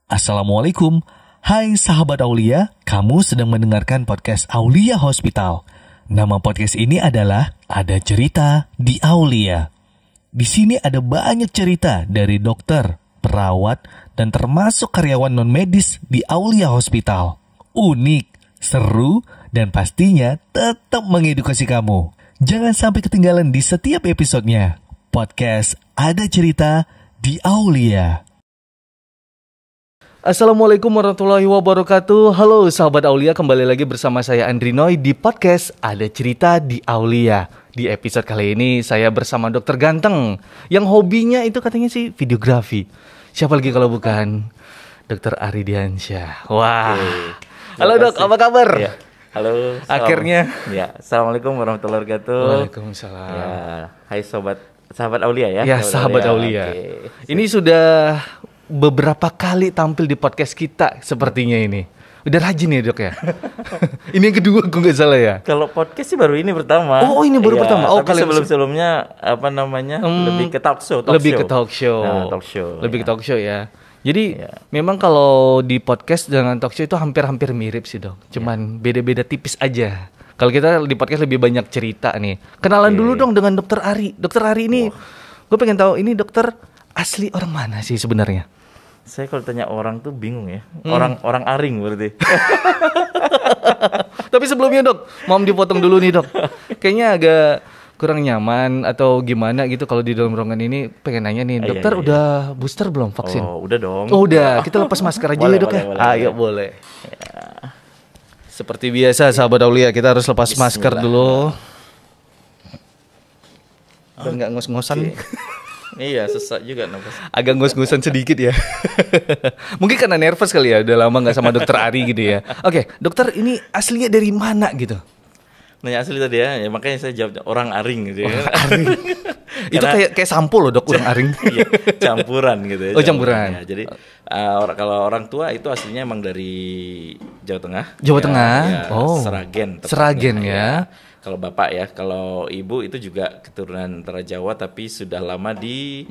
Assalamualaikum. Hai sahabat Aulia, kamu sedang mendengarkan podcast Aulia Hospital. Nama podcast ini adalah Ada Cerita di Aulia. Di sini ada banyak cerita dari dokter, perawat, dan termasuk karyawan non-medis di Aulia Hospital. Unik, seru, dan pastinya tetap mengedukasi kamu. Jangan sampai ketinggalan di setiap episodenya. Podcast Ada Cerita di Aulia. Assalamualaikum warahmatullahi wabarakatuh. Halo sahabat Aulia, kembali lagi bersama saya Andri Noy di podcast Ada Cerita di Aulia. Di episode kali ini saya bersama dokter ganteng yang hobinya itu katanya sih videografi. Siapa lagi kalau bukan Dr. Ari Diansyah. Wah. Halo dok, apa kabar? Ya. Halo. Akhirnya. Ya. Assalamualaikum warahmatullahi wabarakatuh. Waalaikumsalam. Ya. Hai sahabat Aulia ya. Ya sahabat Aulia. Okay. Ini sudah beberapa kali tampil di podcast kita sepertinya ini. Udah rajin ya dok ya? Ini yang kedua gue gak salah ya? Kalau podcast sih baru ini pertama. Oh ini baru pertama. Oh tapi sebelum-sebelumnya apa namanya lebih ke talk show. Lebih ke talk show. Nah, talk show. Lebih ke talk show ya. Jadi memang kalau di podcast dengan talk show itu hampir-hampir mirip sih dok. Cuman beda-beda tipis aja. Kalau kita di podcast lebih banyak cerita nih. Kenalan dulu dong dengan dokter Ari. Dokter Ari ini, gue pengen tahu ini dokter asli orang mana sih sebenarnya? Saya kalau tanya orang tuh bingung ya. Orang Aring berarti. Tapi sebelumnya dok, mau dipotong dulu nih dok. Kayaknya agak kurang nyaman atau gimana gitu kalau di dalam ruangan ini. Pengen nanya nih, dokter udah booster belum vaksin? Oh udah dong. Oh udah, kita lepas masker aja boleh, ya dok boleh, ya. Ayo boleh. Ya. Seperti biasa sahabat Aulia, kita harus lepas masker dulu. Biar nggak ngos-ngosan. Iya, sesak juga nafas. Agak ngos-ngosan sedikit ya. Mungkin karena nervous kali ya, udah lama nggak sama dokter Ari gitu ya. Oke, dokter ini aslinya dari mana gitu? Nanya asli tadi ya, makanya saya jawab orang Aring gitu ya. Aring. Itu kayak sampul loh dok, orang Aring. Iya, campuran gitu ya. Oh campuran. Ya. Jadi kalau orang tua itu aslinya emang dari Jawa Tengah. Jawa Tengah. Ya, oh. Seragen. Seragen ya. Kalau bapak ya, kalau ibu itu juga keturunan antara Jawa tapi sudah lama di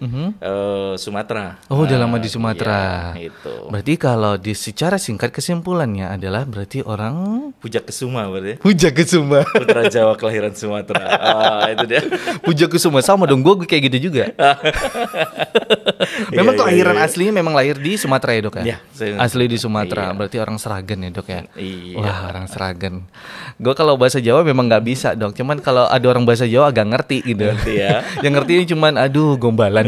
Sumatera. Oh, udah lama di Sumatera. Ya, itu. Berarti kalau secara singkat kesimpulannya adalah berarti orang Pujakesuma berarti. Pujakesuma. Putra Jawa kelahiran Sumatera. Itu dia. Pujakesuma sama dong, gue kayak gitu juga. Memang kelahiran aslinya memang lahir di Sumatera ya dok ya? Iya. Asli di Sumatera, berarti orang Seragen ya dok ya? Iya. Wah orang Seragen. Gue kalau bahasa Jawa memang nggak bisa dok, cuman kalau ada orang bahasa Jawa agak ngerti gitu. Ngerti ya. Yang ngerti cuman aduh gombalan.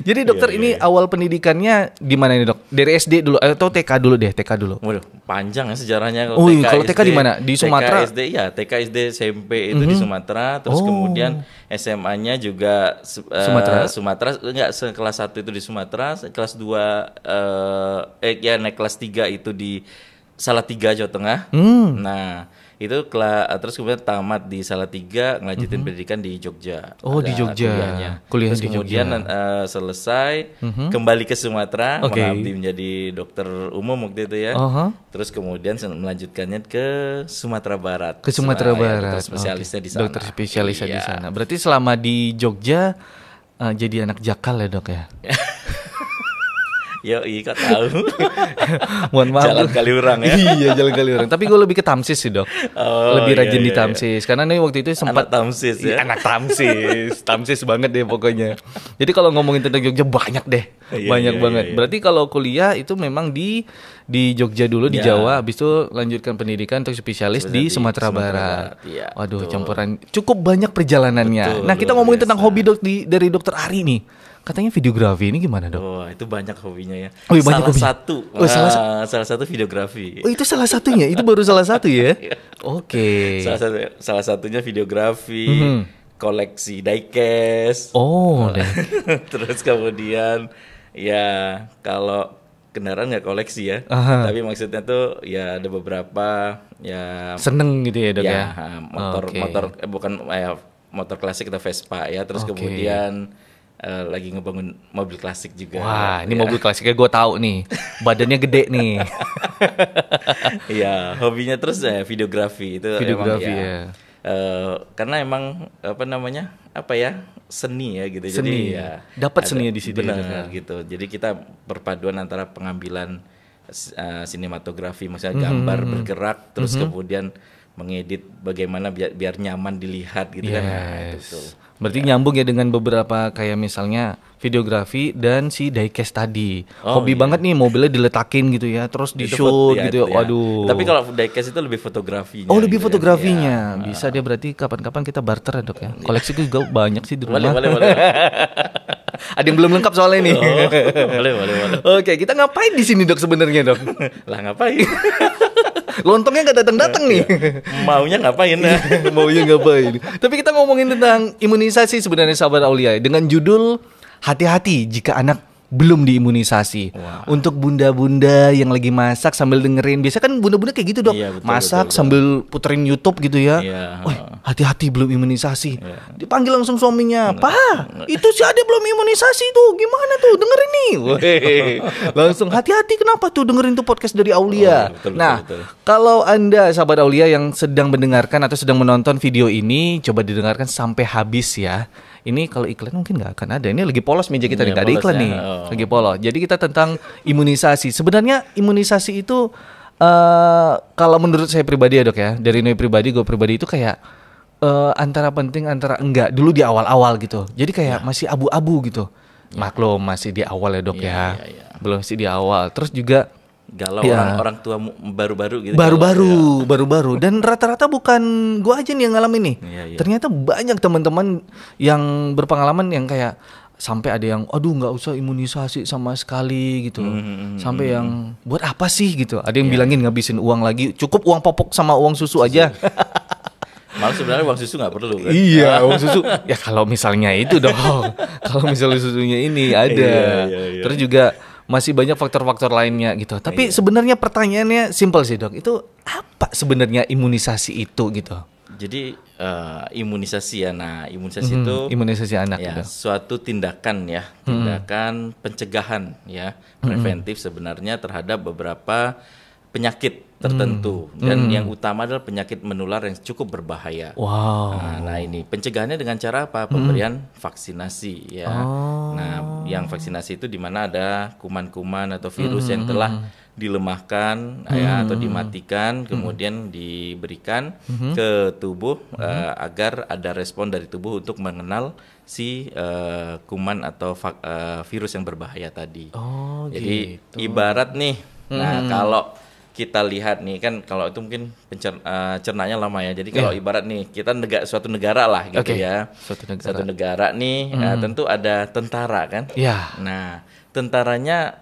Jadi dokter ini awal pendidikannya di mana nih dok? Dari SD dulu atau TK dulu deh? TK dulu. Waduh, panjang ya sejarahnya. Kalau TK di mana? Di Sumatera. TK SD ya, TK SD SMP itu di Sumatera, terus kemudian SMA-nya juga Sumatera enggak kelas 1 itu di Sumatera, kelas 2 naik kelas 3 itu di Salatiga Jawa Tengah. Nah, itu terus kemudian tamat di Salatiga, ngelanjutin pendidikan di Jogja. Oh, di Jogja. Kuliah terus di kemudian Jogja. Selesai kembali ke Sumatera, mengabdi menjadi dokter umum waktu itu ya. Terus kemudian melanjutkannya ke Sumatera Barat. Ke Sumatera Barat. Dokter spesialisnya di sana. Dokter spesialisnya di sana. Berarti selama di Jogja jadi anak jakal ya, Dok ya? Yoi, kok tahu. Mohon maaf. Jalan Kaliurang ya. Iya, Jalan Kaliurang. Tapi gue lebih ke Tamsis sih, Dok. Lebih rajin di Tamsis. Karena nih waktu itu sempat anak Tamsis ya. Anak Tamsis. Tamsis banget deh pokoknya. Jadi kalau ngomongin tentang Jogja banyak deh. Banyak banget. Berarti kalau kuliah itu memang di Jogja dulu, di Jawa, habis itu lanjutkan pendidikan untuk spesialis di Sumatera Barat. Ya, waduh, campuran. Cukup banyak perjalanannya. Nah, kita ngomongin tentang hobi dari dokter Ari nih. Katanya videografi ini gimana dok? Oh itu banyak hobinya ya. Oh, banyak salah satu videografi. Oh itu salah satunya, itu baru salah satu ya? Oke. Salah satunya videografi, koleksi diecast. Oh. Terus kemudian ya kalau kendaraan nggak koleksi ya, tapi maksudnya tuh ya ada beberapa ya. Seneng gitu ya dok ya? Motor klasik atau Vespa ya. Terus kemudian lagi ngebangun mobil klasik juga. Wah, ini mobil klasiknya gue tahu nih. Badannya gede nih. Iya, hobinya terus videografi itu. Videografi emang, ya. Karena emang seni ya gitu. Seni. Jadi ya dapat seninya di situ. Benar gitu. Jadi kita perpaduan antara pengambilan sinematografi, maksudnya gambar bergerak, terus kemudian mengedit bagaimana biar nyaman dilihat gitu kan. Nah, itu. Berarti nyambung ya dengan beberapa kayak misalnya videografi dan si diecast tadi. Hobi banget nih mobilnya diletakin gitu ya, terus di shoot gitu. Waduh. Tapi kalau diecast itu lebih fotografinya. Oh, lebih gitu fotografinya. Ya. Bisa dia berarti kapan-kapan kita barter ya, Dok ya. Koleksi juga banyak sih di rumah. Boleh. Ada yang belum lengkap soalnya nih. Boleh. Oke, kita ngapain di sini, Dok, sebenarnya, Dok? Lah ngapain? Lontongnya nggak datang-datang nih. Maunya ngapain? Tapi kita ngomongin tentang imunisasi sebenarnya, sahabat Aulia, dengan judul hati-hati jika anak belum diimunisasi. Untuk bunda-bunda yang lagi masak sambil dengerin, biasa kan bunda-bunda kayak gitu, Dok. Iya, betul, masak betul. Sambil puterin YouTube gitu ya. Iya. Hati-hati belum imunisasi. Dipanggil langsung suaminya, "Pak, itu si Ade belum imunisasi tuh. Gimana tuh? Dengerin nih." Langsung hati-hati, kenapa tuh dengerin tuh podcast dari Aulia. Betul. Kalau Anda sahabat Aulia yang sedang mendengarkan atau sedang menonton video ini, coba didengarkan sampai habis ya. Ini kalau iklan mungkin nggak akan ada. Ini lagi polos meja kita nih, nggak ada iklan nih. Lagi polos. Jadi kita tentang imunisasi. Sebenarnya imunisasi itu kalau menurut saya pribadi ya, Dok ya, dari gue pribadi itu kayak antara penting antara enggak dulu di awal-awal gitu. Jadi kayak masih abu-abu gitu. Maklum masih di awal ya, Dok ya. Belum masih di awal. Terus juga galau orang tua baru-baru gitu. Baru-baru dan rata-rata bukan gua aja nih yang ngalamin nih. Ternyata banyak teman-teman yang berpengalaman yang kayak sampai ada yang aduh nggak usah imunisasi sama sekali gitu. Sampai yang buat apa sih gitu. Ada yang bilangin ngabisin uang lagi, cukup uang popok sama uang susu aja. Malah sebenarnya uang susu nggak perlu kan? Iya, uang susu. Ya kalau misalnya itu dong. Kalau misalnya susunya ini ada. Terus juga masih banyak faktor-faktor lainnya gitu. Tapi sebenarnya pertanyaannya simpel sih, Dok. Itu apa sebenarnya imunisasi itu gitu? Jadi imunisasi ya. Nah, imunisasi itu imunisasi anak ya, gitu. suatu tindakan ya, tindakan pencegahan ya, preventif sebenarnya terhadap beberapa penyakit tertentu dan yang utama adalah penyakit menular yang cukup berbahaya. Nah ini pencegahannya dengan cara apa? Pemberian vaksinasi ya. Nah yang vaksinasi itu di mana ada kuman-kuman atau virus yang telah dilemahkan ya atau dimatikan kemudian diberikan ke tubuh agar ada respon dari tubuh untuk mengenal si kuman atau virus yang berbahaya tadi. Jadi gitu. Ibarat nih, nah kalau kita lihat nih kan kalau itu mungkin pencernanya lama ya. Jadi kalau ibarat nih kita suatu negara lah gitu ya. Suatu negara nih tentu ada tentara kan. Nah, tentaranya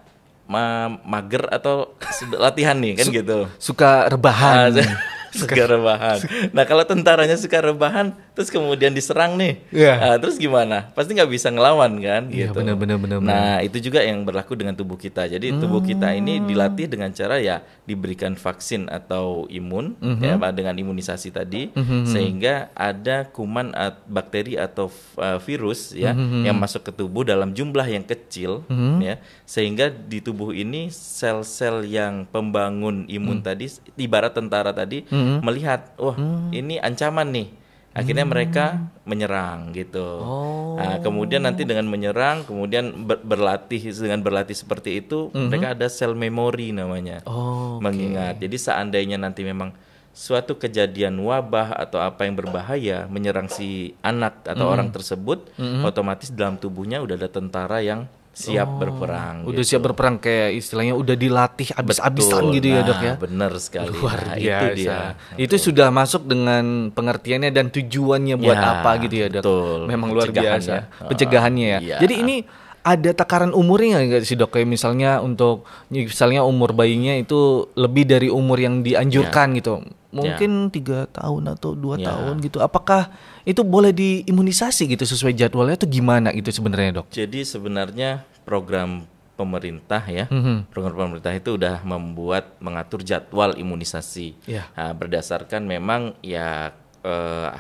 mager atau latihan nih kan gitu. Suka rebahan. Suka rebahan. Nah kalau tentaranya suka rebahan, terus kemudian diserang nih, terus gimana? Pasti nggak bisa ngelawan kan? Gitu. Benar. Nah itu juga yang berlaku dengan tubuh kita. Jadi tubuh kita ini dilatih dengan cara ya diberikan vaksin atau imun, ya dengan imunisasi tadi, sehingga ada kuman, bakteri atau virus ya yang masuk ke tubuh dalam jumlah yang kecil, ya sehingga di tubuh ini sel-sel yang pembangun imun tadi, ibarat tentara tadi. Melihat, ini ancaman nih, akhirnya mereka menyerang gitu. Nah, kemudian nanti dengan menyerang, kemudian berlatih seperti itu, mereka ada sel memori namanya, mengingat. Jadi seandainya nanti memang suatu kejadian wabah atau apa yang berbahaya menyerang si anak atau orang tersebut, otomatis dalam tubuhnya udah ada tentara yang siap berperang. Udah siap berperang, kayak istilahnya udah dilatih abis-abisan gitu ya, Dok ya. Benar sekali. Luar biasa. Itu dia. Itu sudah masuk dengan pengertiannya dan tujuannya buat apa gitu ya, Dok. Betul. Memang luar biasa. Pencegahannya ya. Jadi ini ada takaran umurnya nggak sih, Dok? Kayak misalnya umur bayinya itu lebih dari umur yang dianjurkan gitu. Mungkin 3 tahun atau 2 tahun gitu. Apakah itu boleh diimunisasi gitu sesuai jadwalnya atau gimana gitu sebenarnya, Dok? Jadi sebenarnya program pemerintah ya, program pemerintah itu udah mengatur jadwal imunisasi. Nah, berdasarkan memang ya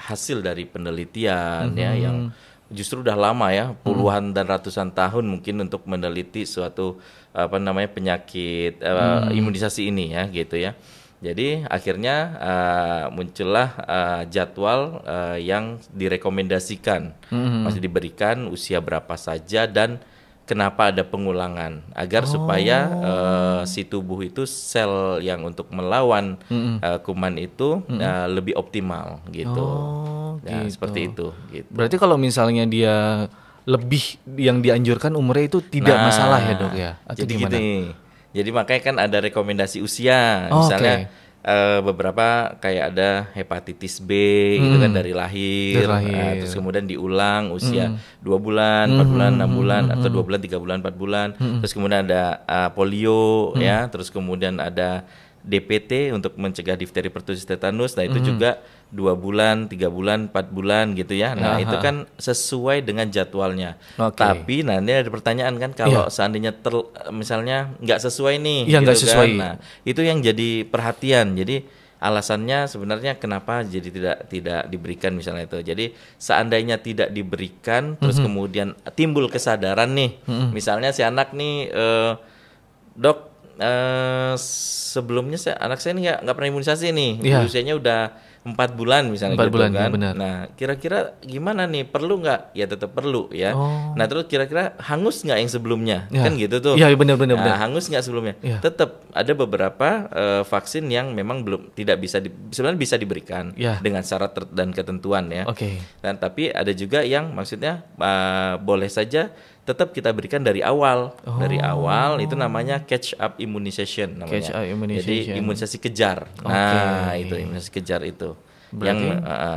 hasil dari penelitian ya yang justru udah lama ya, puluhan dan ratusan tahun mungkin untuk meneliti suatu penyakit imunisasi ini ya gitu ya. Jadi akhirnya muncullah jadwal yang direkomendasikan, masih diberikan usia berapa saja dan kenapa ada pengulangan agar supaya si tubuh itu sel yang untuk melawan kuman itu lebih optimal gitu. Nah, Gitu. seperti itu. Gitu. Berarti kalau misalnya dia lebih yang dianjurkan umurnya itu tidak masalah ya dok ya? Atau Jadi gimana? gini, jadi makanya kan ada rekomendasi usia, misalnya beberapa kayak ada hepatitis B gitu kan dari lahir, Nah, terus kemudian diulang usia 2 bulan, 4 bulan, 6 bulan, atau 2 bulan, 3 bulan, 4 bulan, terus kemudian ada polio ya, terus kemudian ada DPT untuk mencegah difteri pertussis tetanus. Nah itu juga 2 bulan, 3 bulan, 4 bulan gitu ya. Nah itu kan sesuai dengan jadwalnya. Tapi nah ini ada pertanyaan kan, kalau seandainya misalnya nggak sesuai nih, Iya, gitu nggak sesuai. kan. Nah itu yang jadi perhatian. Jadi alasannya sebenarnya kenapa jadi tidak diberikan misalnya itu. Jadi seandainya tidak diberikan, terus kemudian timbul kesadaran nih, misalnya si anak nih, dok, sebelumnya anak saya ini nggak pernah imunisasi nih, usianya udah 4 bulan misalnya 4 gitu bulan, kan. ya benar. Nah kira-kira gimana nih, perlu nggak? Ya tetap perlu ya. Nah terus kira-kira hangus nggak yang sebelumnya? Kan gitu tuh. Iya benar. Nah, hangus nggak sebelumnya? Tetap ada beberapa vaksin yang memang belum tidak bisa sebenarnya bisa diberikan dengan syarat dan ketentuan ya. Dan tapi ada juga yang maksudnya boleh saja tetap kita berikan dari awal. Dari awal itu namanya catch up immunization namanya. Catch up immunization. Jadi imunisasi kejar. Nah, itu imunisasi kejar itu.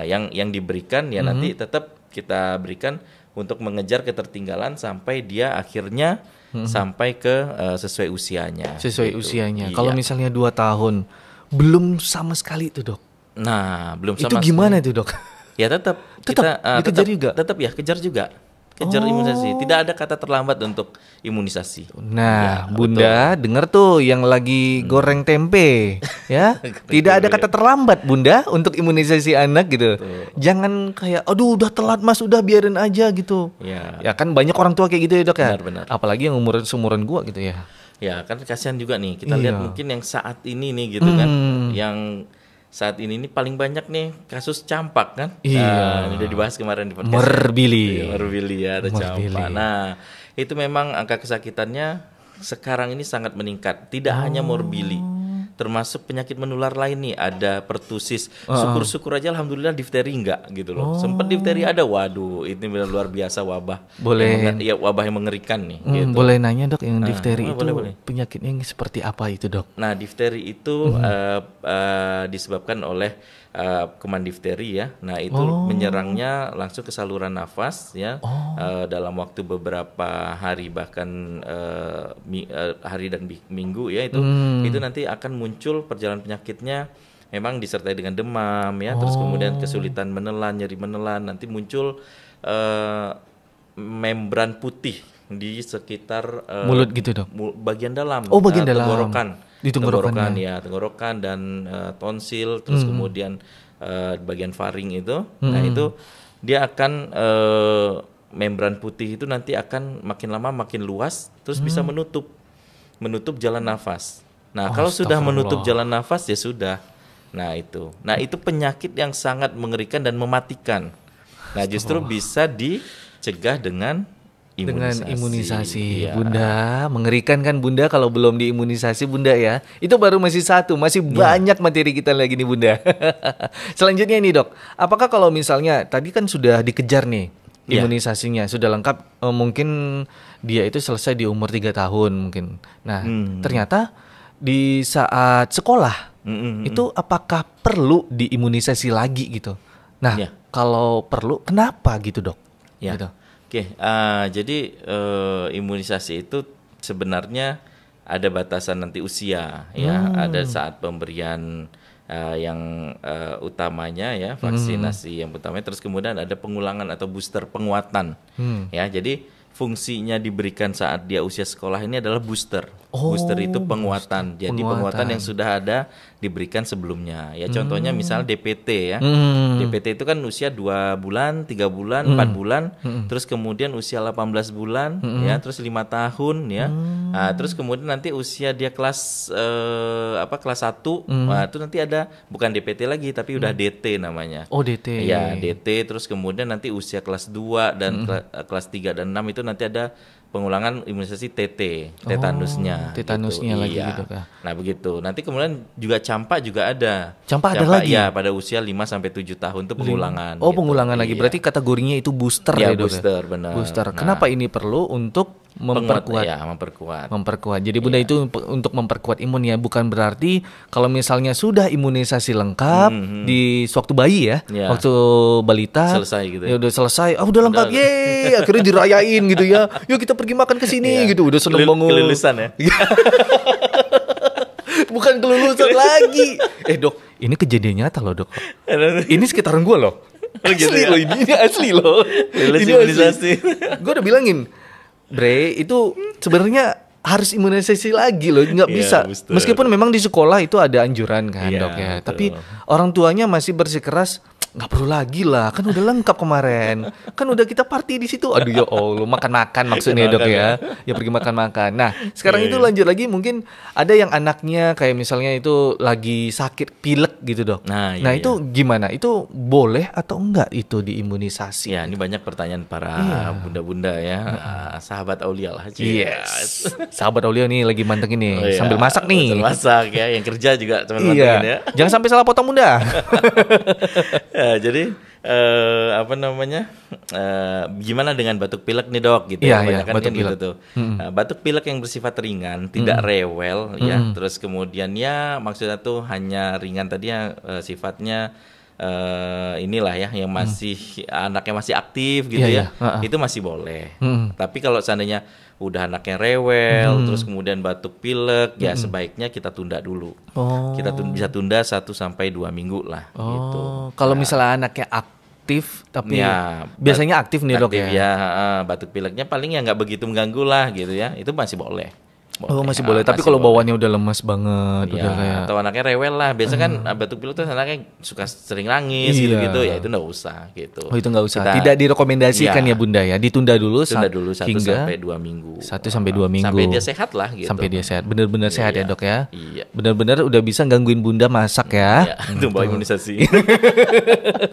Yang diberikan ya nanti tetap kita berikan untuk mengejar ketertinggalan sampai dia akhirnya sampai ke sesuai usianya. Sesuai usianya. Kalau misalnya 2 tahun belum sama sekali itu, dok. Nah, belum itu sama gimana itu, dok? Ya tetap dikejar juga. Tetap ya kejar juga. Kejar imunisasi. Tidak ada kata terlambat untuk imunisasi. Nah, Bunda dengar tuh yang lagi goreng tempe, ya. Tidak ada kata terlambat, Bunda, untuk imunisasi anak gitu. Jangan kayak, aduh udah telat mas, udah biarin aja gitu. Ya kan banyak orang tua kayak gitu ya dok ya. Benar. Apalagi yang seumuran gua gitu ya. Ya kan kasihan juga nih. Kita lihat mungkin yang saat ini nih gitu kan, yang saat ini paling banyak nih kasus campak kan. Udah dibahas kemarin di podcast. Merbili Ya, atau campak. Nah, itu memang angka kesakitannya sekarang ini sangat meningkat. Tidak hanya morbili, termasuk penyakit menular lain nih. Ada pertusis. Syukur-syukur aja alhamdulillah difteri enggak gitu loh. Sempat difteri ada, waduh, ini benar luar biasa wabah. Wabah yang mengerikan nih. Gitu. Boleh nanya dok, yang difteri itu penyakitnya seperti apa itu dok? Nah, difteri itu disebabkan oleh kuman difteri ya. Nah, itu menyerangnya langsung ke saluran nafas ya. Dalam waktu beberapa hari bahkan hari dan minggu ya itu nanti akan muncul perjalanan penyakitnya. Memang disertai dengan demam ya, terus kemudian kesulitan menelan, nyeri menelan, nanti muncul membran putih di sekitar mulut gitu dok. Bagian dalam. Bagian dalam. Tenggorokan. Di tenggorokan ya, tenggorokan dan tonsil, terus kemudian bagian faring itu. Nah, itu dia akan membran putih itu nanti akan makin lama makin luas, terus bisa menutup jalan nafas. Nah, kalau sudah menutup jalan nafas ya sudah. Nah, itu penyakit yang sangat mengerikan dan mematikan. Nah, justru bisa dicegah dengan imunisasi. Bunda, mengerikan kan Bunda kalau belum diimunisasi Bunda ya. Itu baru masih satu, masih banyak materi kita lagi nih Bunda. Selanjutnya nih dok, apakah kalau misalnya tadi kan sudah dikejar nih imunisasinya, sudah lengkap, mungkin dia itu selesai di umur 3 tahun mungkin. Nah, ternyata di saat sekolah itu apakah perlu diimunisasi lagi gitu? Nah, kalau perlu kenapa gitu dok? Gitu. Jadi imunisasi itu sebenarnya ada batasan nanti usia ya, ada saat pemberian yang utamanya ya, vaksinasi yang utamanya, terus kemudian ada pengulangan atau booster penguatan ya. Jadi fungsinya diberikan saat dia usia sekolah ini adalah booster. Booster itu penguatan. Jadi penguatan yang sudah ada diberikan sebelumnya. Ya contohnya misal DPT ya. DPT itu kan usia 2 bulan, 3 bulan, 4 bulan, terus kemudian usia 18 bulan ya, terus 5 tahun ya. Nah, terus kemudian nanti usia dia kelas kelas 1. Nah, itu nanti ada bukan DPT lagi tapi udah DT namanya. Oh, DT. Ya, DT, terus kemudian nanti usia kelas 2 dan kelas 3 dan 6 itu nanti ada pengulangan imunisasi TT, tetanusnya. Tetanusnya gitu. lagi iya. gitu Kak. Nah, begitu. Nanti kemudian juga campak juga ada. Campak ada lagi? Ya, pada usia 5 sampai 7 tahun itu pengulangan. Oh, gitu. Pengulangan lagi. Berarti kategorinya itu booster ya, Dok? Booster, benar. Booster. Kenapa ini perlu untuk memperkuat? Ya, memperkuat. Memperkuat. Jadi Bunda itu untuk memperkuat imun ya, bukan berarti kalau misalnya sudah imunisasi lengkap di waktu bayi ya, waktu balita selesai gitu. Ya udah selesai. Udah lengkap. Yeay, akhirnya dirayain gitu ya. Yuk kita pergi makan ke sini gitu. Udah seneng banget. Kelulusan ya. Bukan kelulusan lagi. Dok, ini kejadian nyata loh, Dok. Ini sekitaran gue loh. Asli loh ini asli loh. Ini imunisasi. Gue udah bilangin, Bre, itu sebenarnya harus imunisasi lagi loh, nggak bisa. Booster. Meskipun memang di sekolah itu ada anjuran kan, Dok ya. Betul. Tapi orang tuanya masih bersikeras, nggak perlu lagi lah, kan udah lengkap kemarin, kan udah kita party di situ. Aduh ya Allah, makan-makan maksudnya Dok ya, ya pergi makan-makan. Nah sekarang itu lanjut lagi, mungkin ada yang anaknya kayak misalnya itu lagi sakit pilek gitu Dok. Nah itu gimana? Itu boleh atau enggak itu diimunisasi? Ya ini banyak pertanyaan para bunda-bunda ya, sahabat Aulia lah. Yes. Sahabat Aulia nih lagi mantengin nih, sambil masak nih. Sambil masak ya, yang kerja juga cuman mantengin ya. Jangan sampai salah potong Bunda. Ya, jadi gimana dengan batuk pilek nih Dok gitu. Batuk pilek. Gitu tuh. Batuk pilek yang bersifat ringan, tidak rewel ya. Terus kemudian ya maksudnya tuh hanya ringan tadi ya, sifatnya inilah ya yang masih anaknya masih aktif gitu ya. Itu masih boleh. Tapi kalau seandainya udah anaknya rewel, terus kemudian batuk pilek, ya sebaiknya kita tunda dulu. Kita bisa tunda 1 sampai 2 minggu lah. Gitu. Kalau misalnya anaknya aktif, tapi biasanya aktif nih Dok ya. Ya, batuk pileknya paling ya nggak begitu mengganggu lah gitu ya. Itu masih boleh. Masih boleh. Tapi kalau bawaannya udah lemas banget, udah kayak atau anaknya rewel lah. Biasa kan batuk pilek tuh anaknya suka sering nangis gitu-gitu. Ya itu nggak usah gitu. Oh itu nggak usah. Tidak direkomendasikan ya Bunda ya. Ditunda dulu. Tunda dulu 1 sampai 2 minggu. 1 sampai 2 minggu. Sampai dia sehat lah gitu. Sampai dia sehat. Benar-benar sehat ya Dok ya. Iya. Benar-benar udah bisa gangguin Bunda masak ya. Itu bawa imunisasi.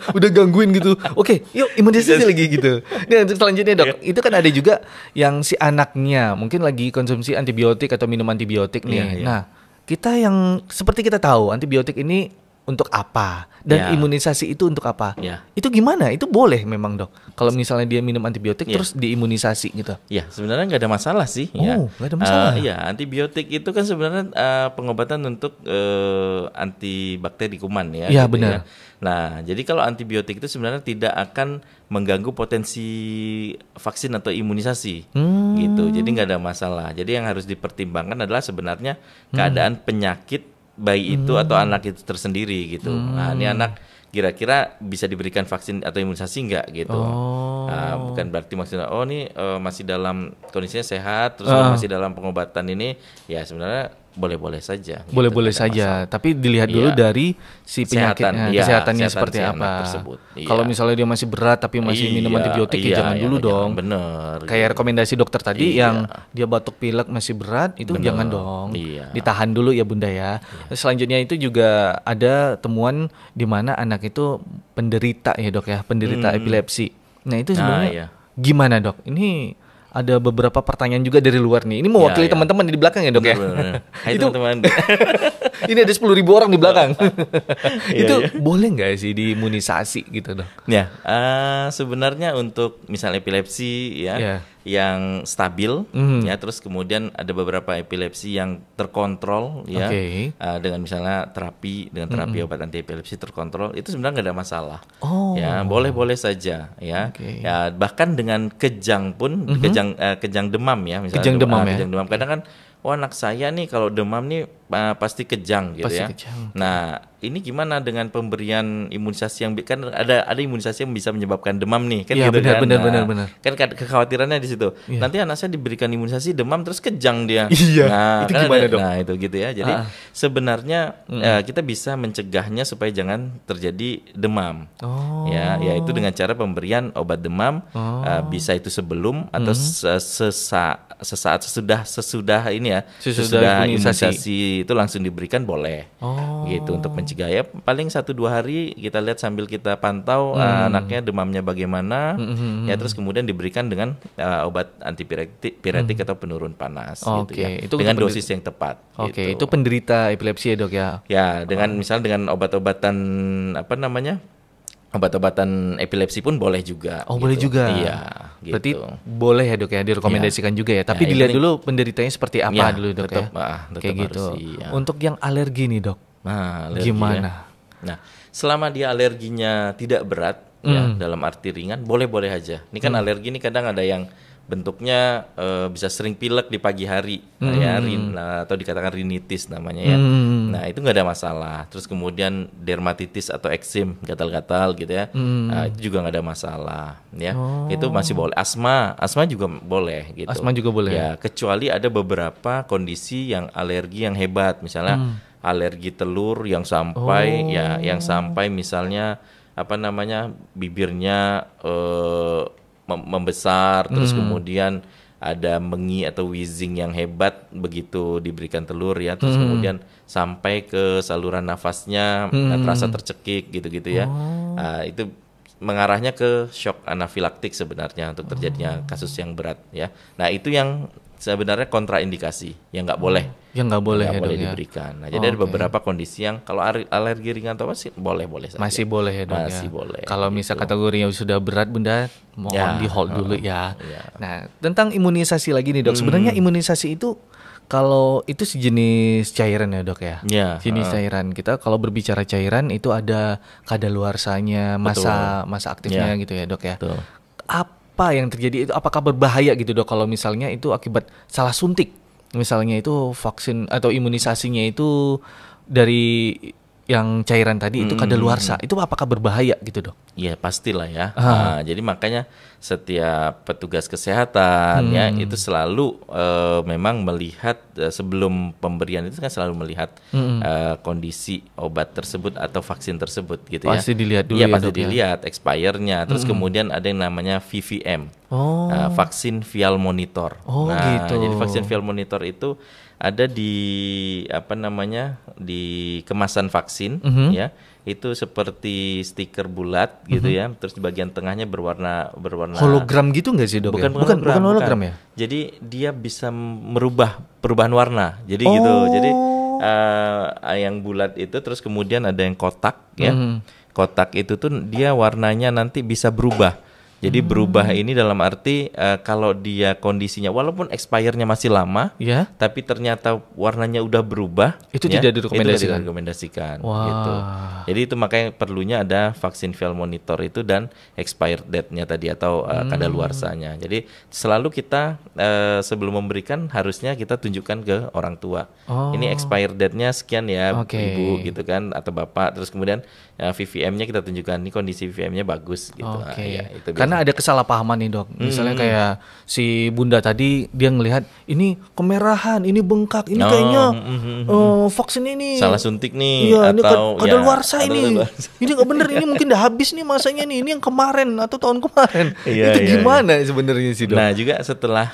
Udah gangguin gitu. Oke, yuk imunisasi lagi gitu. Nah selanjutnya Dok, itu kan ada juga yang si anaknya mungkin lagi konsumsi antibiotik atau minum antibiotik nih. Nah, kita yang seperti kita tahu antibiotik ini untuk apa dan imunisasi itu untuk apa? Itu gimana? Itu boleh memang Dok. Kalau misalnya dia minum antibiotik terus diimunisasi gitu. Ya, sebenarnya nggak ada masalah sih. Nggak ada masalah. Antibiotik itu kan sebenarnya pengobatan untuk antibakteri kuman ya. Iya gitu benar. Ya. Nah, jadi kalau antibiotik itu sebenarnya tidak akan mengganggu potensi vaksin atau imunisasi, gitu. Jadi nggak ada masalah. Jadi yang harus dipertimbangkan adalah sebenarnya keadaan penyakit bayi itu atau anak itu tersendiri, gitu. Nah, ini anak kira-kira bisa diberikan vaksin atau imunisasi nggak, gitu. Nah, bukan berarti maksudnya, ini masih dalam kondisinya sehat, terus masih dalam pengobatan ini, ya sebenarnya boleh-boleh saja. Boleh-boleh saja, tapi dilihat dulu dari si penyakitnya, kesehatannya seperti apa. Kalau misalnya dia masih berat tapi masih minum antibiotik, jangan dulu dong. Bener. Kayak rekomendasi dokter tadi yang dia batuk pilek masih berat, itu jangan dong. Ditahan dulu ya Bunda ya. Selanjutnya itu juga ada temuan di mana anak itu penderita ya Dok ya, penderita epilepsi. Nah itu sebenarnya gimana Dok? Ini ada beberapa pertanyaan juga dari luar nih. Ini mewakili teman-teman di belakang ya Dok ya. Hai itu teman-teman. Ini ada 10.000 orang di belakang. Itu boleh nggak sih diimunisasi gitu Dok? Ya, sebenarnya untuk misalnya epilepsi ya, yang stabil ya, terus kemudian ada beberapa epilepsi yang terkontrol ya, dengan misalnya terapi obat anti epilepsi terkontrol, itu sebenarnya nggak ada masalah. Ya, boleh-boleh saja ya. Ya bahkan dengan kejang pun, kejang demam ya, misalnya kejang demam. Kadang kan, anak saya nih kalau demam nih pasti kejang gitu Pasti ya. kejang. Nah, ini gimana dengan pemberian imunisasi yang kan ada imunisasi yang bisa menyebabkan demam nih kan Iya, gitu kan. benar. Kan kekhawatirannya di situ. Iya. Nanti anak saya diberikan imunisasi demam terus kejang dia. Iya, Nah, itu kan gimana, Dok? Nah, itu gitu ya. Jadi sebenarnya kita bisa mencegahnya supaya jangan terjadi demam. Oh. Ya, yaitu dengan cara pemberian obat demam, bisa itu sebelum atau sesaat sesudah ini ya, Sesudah imunisasi itu langsung diberikan boleh. Oh. Gitu untuk mencegah ya, paling 1-2 hari kita lihat sambil kita pantau anaknya demamnya bagaimana, ya terus kemudian diberikan dengan obat antipiretik atau penurun panas gitu ya, Itu dengan dosis yang tepat. Oke, gitu. itu penderita epilepsi ya dok ya? Ya, dengan misalnya dengan obat-obatan obat-obatan epilepsi pun boleh juga. Oh, boleh juga. Iya, Berarti gitu. boleh ya dok ya, direkomendasikan juga ya. Tapi Ya, dilihat ini- dulu penderitanya seperti apa Ya, dulu dok tetap, ya. tetap Kayak gitu. harus, iya. Untuk yang alergi nih dok, Nah, alergi gimana? ya. Nah, selama dia alerginya tidak berat, ya dalam arti ringan, boleh-boleh aja. Ini kan alergi ini kadang ada yang bentuknya bisa sering pilek di pagi hari, ya, atau dikatakan rinitis namanya ya. Nah itu nggak ada masalah. Terus kemudian dermatitis atau eksim, gatal-gatal gitu ya, nah, itu juga nggak ada masalah, ya. Itu masih boleh. Asma juga boleh gitu. Asma juga boleh. Ya, kecuali ada beberapa kondisi yang alergi yang hebat, misalnya alergi telur yang sampai yang sampai misalnya bibirnya membesar, terus kemudian ada mengi atau wheezing yang hebat begitu diberikan telur ya, terus kemudian sampai ke saluran nafasnya terasa tercekik gitu-gitu ya. Itu mengarahnya ke shock anafilaktik sebenarnya untuk terjadinya kasus yang berat ya. Nah itu yang sebenarnya kontraindikasi yang nggak boleh. Yang nggak boleh ya dok ya? Diberikan. Nah, jadi ada beberapa kondisi yang kalau alergi ringan atau apa sih boleh saja. Masih boleh ya dok ya? Masih boleh. Kalau misal kategorinya sudah berat bunda, mohon di hold dulu ya. Ya. Nah tentang imunisasi lagi nih dok, sebenarnya imunisasi itu kalau itu sejenis cairan ya dok ya? Ya, Jenis cairan. Kita kalau berbicara cairan itu ada kadaluarsanya, masa aktifnya gitu ya dok ya? Betul. Apa yang terjadi itu, apakah berbahaya gitu dok kalau misalnya itu akibat salah suntik? Misalnya itu vaksin atau imunisasinya itu dari yang cairan tadi itu kadaluarsa, itu apakah berbahaya gitu dok? Iya pastilah ya. Nah, jadi makanya setiap petugas kesehatan ya itu selalu memang melihat sebelum pemberian itu kan selalu melihat kondisi obat tersebut atau vaksin tersebut gitu ya. Pasti dilihat dulu ya. ya, Pasti dok, ya? dilihat expire-nya. Terus kemudian ada yang namanya VVM, vaksin vial monitor. Oh, gitu. Jadi vaksin vial monitor itu ada di di kemasan vaksin ya, itu seperti stiker bulat gitu ya, terus di bagian tengahnya berwarna Hologram gitu nggak sih dok? bukan hologram ya? Jadi dia bisa merubah perubahan warna, jadi gitu. Jadi yang bulat itu terus kemudian ada yang kotak ya, kotak itu tuh dia warnanya nanti bisa berubah. Jadi berubah ini dalam arti kalau dia kondisinya walaupun expire-nya masih lama, Ya. tapi ternyata warnanya udah berubah, Itu ya, tidak direkomendasikan. Itu tidak direkomendasikan. Wah. Gitu. Jadi itu makanya perlunya ada vaksin vial monitor itu dan expired date-nya tadi atau kadaluarsanya. Jadi selalu kita sebelum memberikan harusnya kita tunjukkan ke orang tua. Ini expired date-nya sekian ya, Oke. ibu gitu kan atau bapak. Terus kemudian VVM-nya kita tunjukkan, ini kondisi VVM-nya bagus gitu. Oke. Ya, itu Karena ada kesalahpahaman nih dok. Misalnya kayak si bunda tadi dia ngelihat ini kemerahan, ini bengkak, ini kayaknya vaksin ini salah suntik nih, iya, atau ini kadaluarsa ini. Ini nggak bener, ini mungkin udah habis nih masanya nih. Ini yang kemarin atau tahun kemarin. Iya, Itu iya, gimana sebenarnya sih dok? Nah juga setelah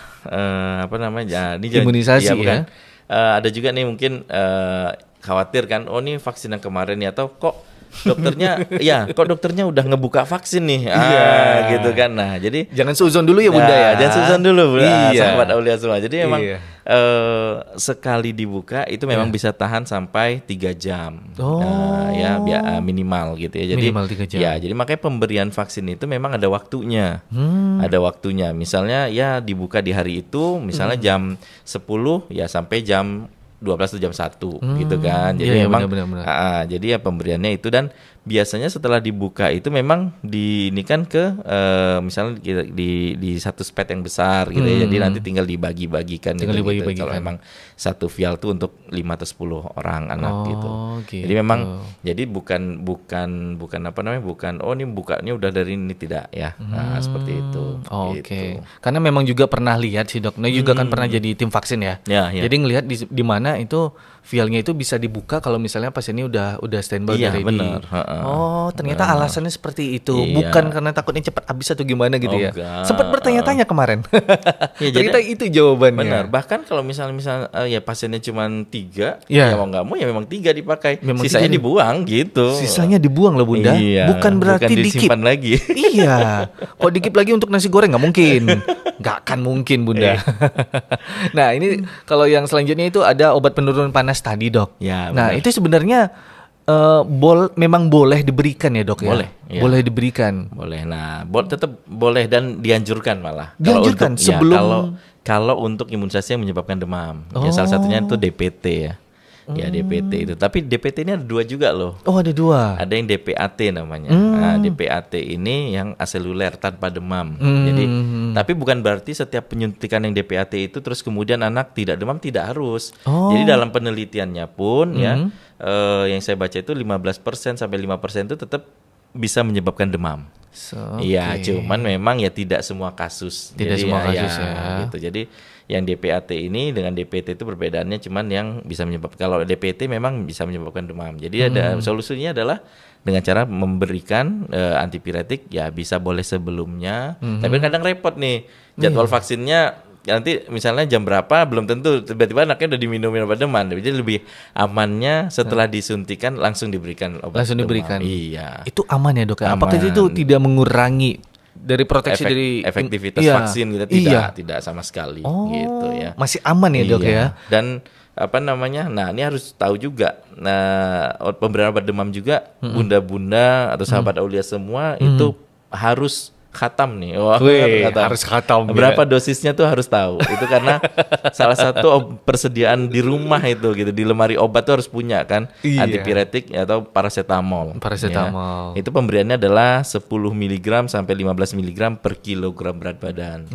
ini Imunisasi bukan. Ada juga nih mungkin khawatir kan, oh ini vaksin yang kemarin ya, atau kok dokternya udah ngebuka vaksin nih, gitu kan. Nah jadi Jangan seuzon dulu ya bunda ya. jangan seuzon dulu, Iya. sahabat Aulia semua. Jadi memang Iya. sekali dibuka itu memang bisa tahan sampai 3 jam, minimal gitu ya. Jadi Minimal 3 jam. ya, jadi makanya pemberian vaksin itu memang ada waktunya, ada waktunya. Misalnya ya dibuka di hari itu, misalnya jam 10 ya sampai jam 12 atau jam 1 gitu kan. Jadi iya, memang benar. jadi ya pemberiannya itu, dan biasanya setelah dibuka itu memang ini kan ke misalnya di satu spet yang besar gitu ya. Jadi nanti tinggal dibagi-bagikan Tinggal gitu. dibagi-bagikan. Kalau memang satu vial tuh untuk 5 atau 10 orang anak gitu. Gitu. Jadi memang jadi bukan apa namanya? Bukan ini bukanya udah dari ini, tidak ya. Nah, seperti itu. Oke. Gitu. Karena memang juga pernah lihat sih Dok. Nah, juga kan pernah jadi tim vaksin ya. Ya. Jadi ngelihat di mana itu vialnya itu bisa dibuka kalau misalnya pasiennya udah standby Iya, dari benar. Oh, ternyata alasannya seperti itu. Iya. Bukan karena takutnya cepat habis atau gimana gitu ya. Enggak. Sempat bertanya-tanya kemarin. Ya, Ternyata itu jawabannya. Benar. Bahkan kalau misal ya pasiennya cuma 3, Ya. ya mau nggak mau ya memang 3 dipakai. Memang Sisanya 3 dibuang gitu. Sisanya dibuang loh Bunda. Iya, Bukan berarti dikip. disimpan lagi. Iya, kok dikip lagi untuk nasi goreng nggak mungkin, nggak akan mungkin Bunda. Nah ini kalau yang selanjutnya itu ada obat penurun panas tadi Dok. Ya, nah benar. itu sebenarnya memang boleh diberikan ya Dok ya? Boleh, iya. Boleh diberikan. Boleh. Nah, tetap boleh dan dianjurkan malah. Dianjurkan kalau untuk, sebelum- kalau untuk imunisasi yang menyebabkan demam. Ya salah satunya itu DPT ya. Ya DPT itu. Tapi DPT ini ada 2 juga loh. Oh ada 2. Ada yang DPAT namanya. Nah, DPAT ini yang aseluler tanpa demam. Jadi, tapi bukan berarti setiap penyuntikan yang DPAT itu terus kemudian anak tidak demam, tidak harus. Jadi dalam penelitiannya pun ya, yang saya baca itu 15% sampai 5% itu tetap bisa menyebabkan demam. Iya, cuman memang ya tidak semua kasus. Tidak Jadi, semua kasus ya. Gitu. Jadi yang DPAT ini dengan DPT itu perbedaannya cuman yang bisa menyebabkan. Kalau DPT memang bisa menyebabkan demam. Jadi ada solusinya adalah dengan cara memberikan antipiretik, ya bisa boleh sebelumnya. Tapi kadang repot nih jadwal vaksinnya. Nanti misalnya jam berapa belum tentu, tiba-tiba anaknya udah diminumin obat demam. Jadi lebih amannya setelah disuntikan langsung diberikan obat Langsung demam. diberikan. Iya. Itu aman ya Dok? Apakah Aman. itu tidak mengurangi dari proteksi dari efektivitas Iya. vaksin kita tidak sama sekali gitu ya. Masih aman ya Dok Iya. ya? Dan apa namanya? Nah, ini harus tahu juga. Nah, pemberian obat demam juga bunda-bunda atau sahabat Aulia semua itu harus khatam nih. Wah, harus khatam. Berapa dosisnya tuh harus tahu. Itu karena salah satu persediaan di rumah itu gitu, di lemari obat tuh harus punya kan, Iya. antipiretik atau paracetamol. Paracetamol. Ya. Itu pemberiannya adalah 10 mg sampai 15 mg per kilogram berat badan.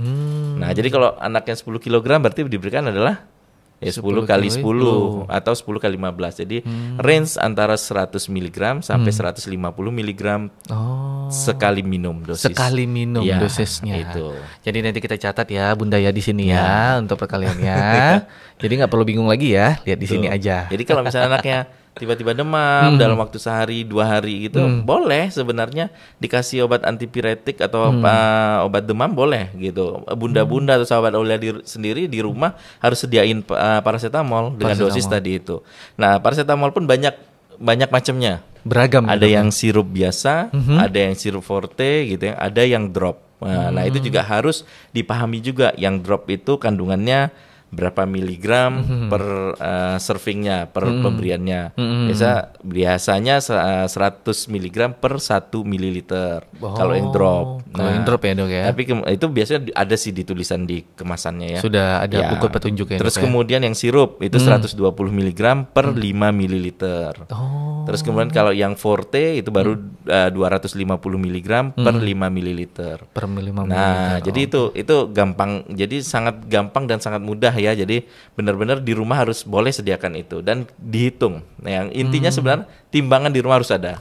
Nah, jadi kalau anaknya 10 kg berarti diberikan adalah ya 10 kali 10 atau 10 kali 15. Jadi range antara 100 mg sampai 150 mg sekali minum dosis. Sekali minum Ya, dosisnya. itu. Jadi nanti kita catat ya Bunda ya di sini ya untuk perkaliannya. Jadi nggak perlu bingung lagi ya, lihat di sini aja. Jadi kalau misalnya anaknya tiba-tiba demam dalam waktu sehari 2 hari gitu, boleh sebenarnya dikasih obat antipiretik atau obat demam boleh gitu. Bunda-bunda atau sahabat Aulia sendiri di rumah harus sediain paracetamol dengan dosis tadi itu. Nah, paracetamol pun banyak macamnya. Beragam. Ada yang sirup biasa, ada yang sirup forte gitu ya, ada yang drop. Nah, itu juga harus dipahami juga. Yang drop itu kandungannya berapa miligram per servingnya, per pemberiannya. Biasanya 100 miligram per 1 mililiter. Kalau yang drop. Kalau yang drop ya Dok ya. Tapi itu biasanya ada sih di tulisan di kemasannya ya. Sudah ada Ya. buku petunjuk ya. Terus Dok, ya? kemudian yang sirup itu 120 miligram per 5 mililiter. Terus kemudian kalau yang forte itu baru 250 miligram per 5 mililiter. Per 5 Nah, jadi itu gampang. Jadi sangat gampang dan sangat mudah ya. Jadi benar-benar di rumah harus boleh sediakan itu dan dihitung. Nah, yang intinya sebenarnya timbangan di rumah harus ada.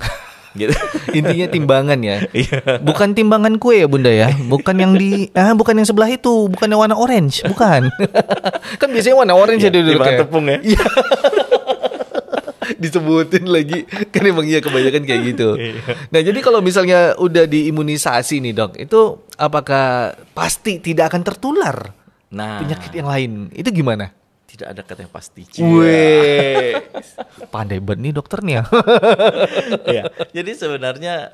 Gitu. Intinya timbangan ya. Iya. Bukan timbangan kue ya Bunda ya. Bukan yang bukan yang sebelah itu, bukan yang warna orange, bukan. Kan biasanya warna orange ya dulu Timbangan kayak. tepung ya. Disebutin lagi kan emang iya kebanyakan kayak gitu. Nah jadi kalau misalnya udah diimunisasi nih Dok, itu apakah pasti tidak akan tertular Nah, penyakit yang lain? Itu gimana? tidak ada kata yang pasti. Weh, pandai banget nih dokternya. Ya, jadi sebenarnya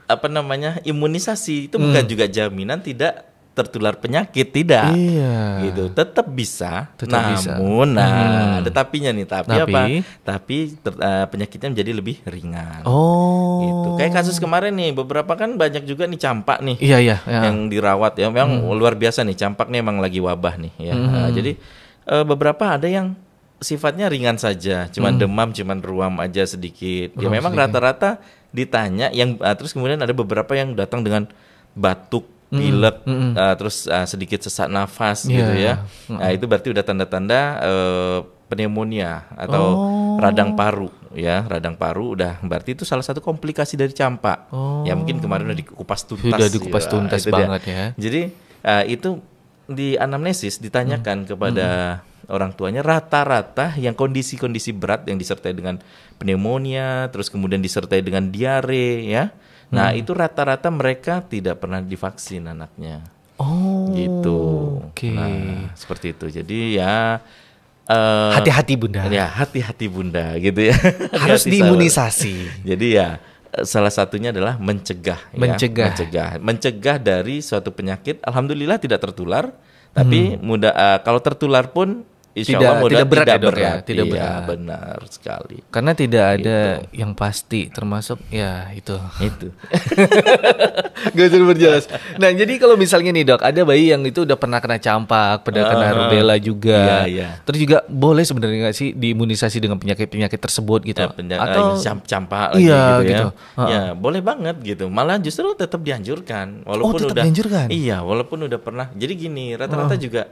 apa namanya, imunisasi itu bukan juga jaminan tidak tertular penyakit, tidak. Iya. Gitu. Tetap bisa. Tetap bisa. Namun ada tapinya nih. Tapi apa? Tapi penyakitnya menjadi lebih ringan. Oh. Gitu. Kayak kasus kemarin nih, beberapa kan banyak juga nih campak nih. Iya. Yang dirawat ya, memang luar biasa nih, campak nih emang lagi wabah nih ya. Jadi beberapa ada yang sifatnya ringan saja, cuman demam, cuman ruam aja sedikit. Ya memang rata-rata ditanya terus kemudian ada beberapa yang datang dengan batuk, pilek, terus sedikit sesak nafas gitu ya. Nah, itu berarti udah tanda-tanda pneumonia atau radang paru ya. Radang paru udah berarti itu salah satu komplikasi dari campak. Ya mungkin kemarin udah dikupas tuntas. Sudah dikupas tuntas banget ya. Jadi itu di anamnesis ditanyakan kepada orang tuanya, rata-rata yang kondisi-kondisi berat yang disertai dengan pneumonia, terus kemudian disertai dengan diare ya. Nah, itu rata-rata mereka tidak pernah divaksin anaknya. Gitu. Oke. Nah, seperti itu. Jadi ya hati-hati Bunda. Ya, hati-hati Bunda gitu ya. Harus diimunisasi. Jadi ya salah satunya adalah mencegah. Mencegah dari suatu penyakit. Alhamdulillah tidak tertular, tapi kalau tertular pun insya Allah tidak berat ya, Dok, berat. Tidak iya, berat. Benar sekali. Karena tidak ada yang pasti, termasuk ya itu. Gak usah berjelas. Nah, jadi kalau misalnya nih Dok, ada bayi yang itu udah pernah kena campak, pernah kena rubella juga. Iya. Terus juga boleh sebenarnya nggak sih diimunisasi dengan penyakit-penyakit tersebut gitu? Atau campak lagi gitu ya. Ya, boleh banget gitu. Malah justru tetap dianjurkan walaupun dianjurkan. Iya, walaupun udah pernah. Jadi gini, rata-rata juga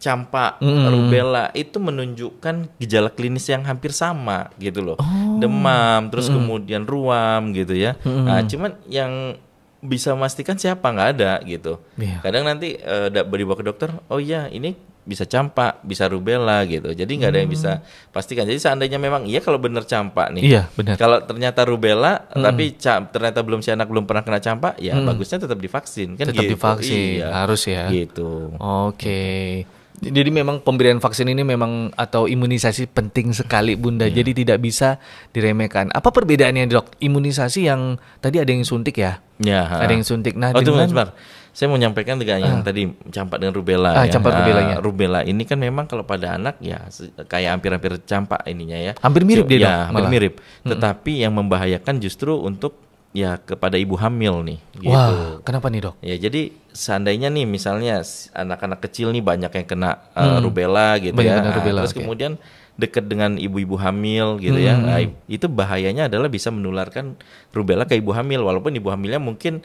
campak, rubella itu menunjukkan gejala klinis yang hampir sama gitu loh. Demam, terus kemudian ruam gitu ya. Nah, cuman yang bisa memastikan siapa nggak ada gitu. Kadang nanti dibawa ke dokter, oh iya ini bisa campak, bisa rubella gitu. Jadi nggak ada yang bisa pastikan. Jadi seandainya memang kalau benar campak nih. Iya, benar. Kalau ternyata rubella tapi ternyata si anak belum pernah kena campak, ya bagusnya tetap divaksin kan. Tetap gitu. divaksin, harus ya. Gitu. Oke. Jadi memang pemberian vaksin ini memang atau imunisasi penting sekali Bunda. Jadi tidak bisa diremehkan. Apa perbedaannya Dok? Imunisasi yang tadi ada yang suntik ya? Ada yang suntik. Nah, sebentar. Saya mau nyampaikan juga yang tadi campak dengan rubella ya. Campak rubellanya. Rubella ini kan memang kalau pada anak ya kayak hampir-hampir campak ininya ya. Hampir mirip dia Dok. Ya, hampir mirip. Tetapi yang membahayakan justru untuk kepada ibu hamil nih. Gitu. Wah, kenapa nih Dok? Ya jadi seandainya nih misalnya anak-anak kecil nih banyak yang kena rubella gitu terus kemudian dekat dengan ibu-ibu hamil gitu ya. Nah, itu bahayanya adalah bisa menularkan rubella ke ibu hamil walaupun ibu hamilnya mungkin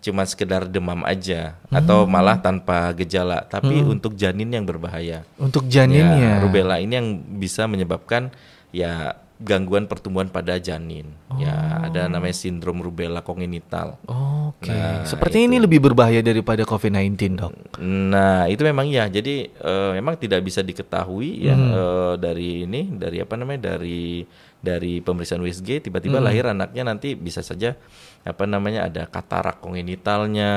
cuma sekedar demam aja atau malah tanpa gejala, tapi untuk janin yang berbahaya. Untuk janinnya. Rubella ini yang bisa menyebabkan gangguan pertumbuhan pada janin. Ada namanya sindrom rubella kongenital. Oke. Nah, seperti ini lebih berbahaya daripada COVID-19, Dok. Nah, itu memang jadi memang tidak bisa diketahui dari pemeriksaan USG tiba-tiba lahir anaknya nanti bisa saja ada katarak kongenitalnya.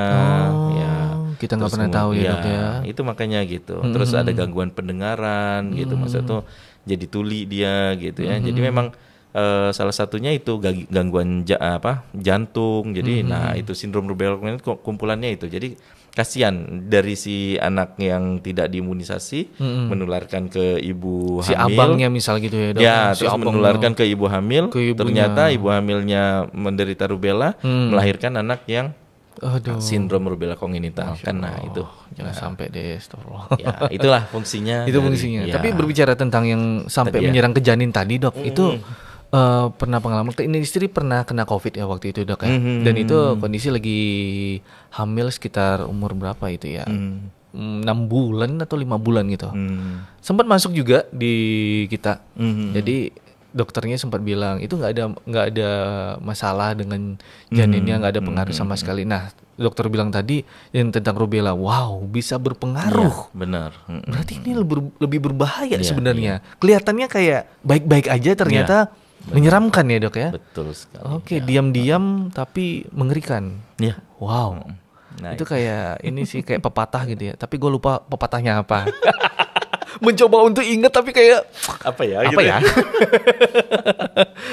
Kita nggak pernah tahu ya Dok ya. Itu makanya gitu. Terus ada gangguan pendengaran gitu, maksudnya tuh jadi tuli dia gitu ya. Jadi memang salah satunya itu gangguan jantung. Jadi itu sindrom rubella kumpulannya itu. Jadi kasihan dari si anak yang tidak diimunisasi menularkan ke ibu hamil. Si abangnya misal gitu ya Dok. Ya, terus menularkan ke ibu hamil. Ternyata ibu hamilnya menderita rubella, melahirkan anak yang sindrom rubella kongenital. Nah itu jangan sampai deh, astagfirullah. Ya, itulah fungsinya. Itu fungsinya. Tapi berbicara tentang yang sampai menyerang ke janin tadi Dok, itu pernah pengalaman ini istri pernah kena COVID ya waktu itu Dok ya. Dan itu kondisi lagi hamil sekitar umur berapa itu ya? 6 bulan atau 5 bulan gitu. Sempat masuk juga di kita. Jadi dokternya sempat bilang itu nggak ada masalah dengan janinnya, nggak ada pengaruh sama sekali. Nah, dokter bilang tadi yang tentang rubella, wow bisa berpengaruh. Benar. Berarti ini lebih berbahaya sebenarnya. Kelihatannya kayak baik-baik aja, ternyata menyeramkan ya Dok ya. Betul sekali. Oke, diam-diam tapi mengerikan. Iya. Wow. Nah, itu kayak ini sih kayak pepatah gitu ya. Tapi gue lupa pepatahnya apa. Mencoba untuk ingat tapi kayak apa ya?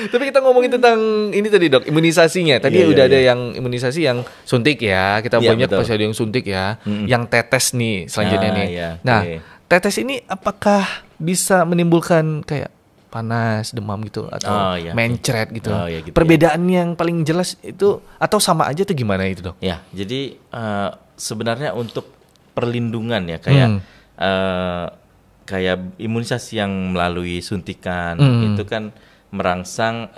Tapi kita ngomongin tentang ini tadi Dok, imunisasinya. Tadi udah ada yang imunisasi yang suntik ya. Kita banyak pas ada yang suntik ya. Yang tetes nih selanjutnya nih. Nah, tetes ini apakah bisa menimbulkan kayak panas, demam gitu atau mencret gitu. Gitu. Perbedaan yang paling jelas itu atau sama aja tuh gimana itu Dok? Ya, jadi sebenarnya untuk perlindungan ya, kayak imunisasi yang melalui suntikan itu kan merangsang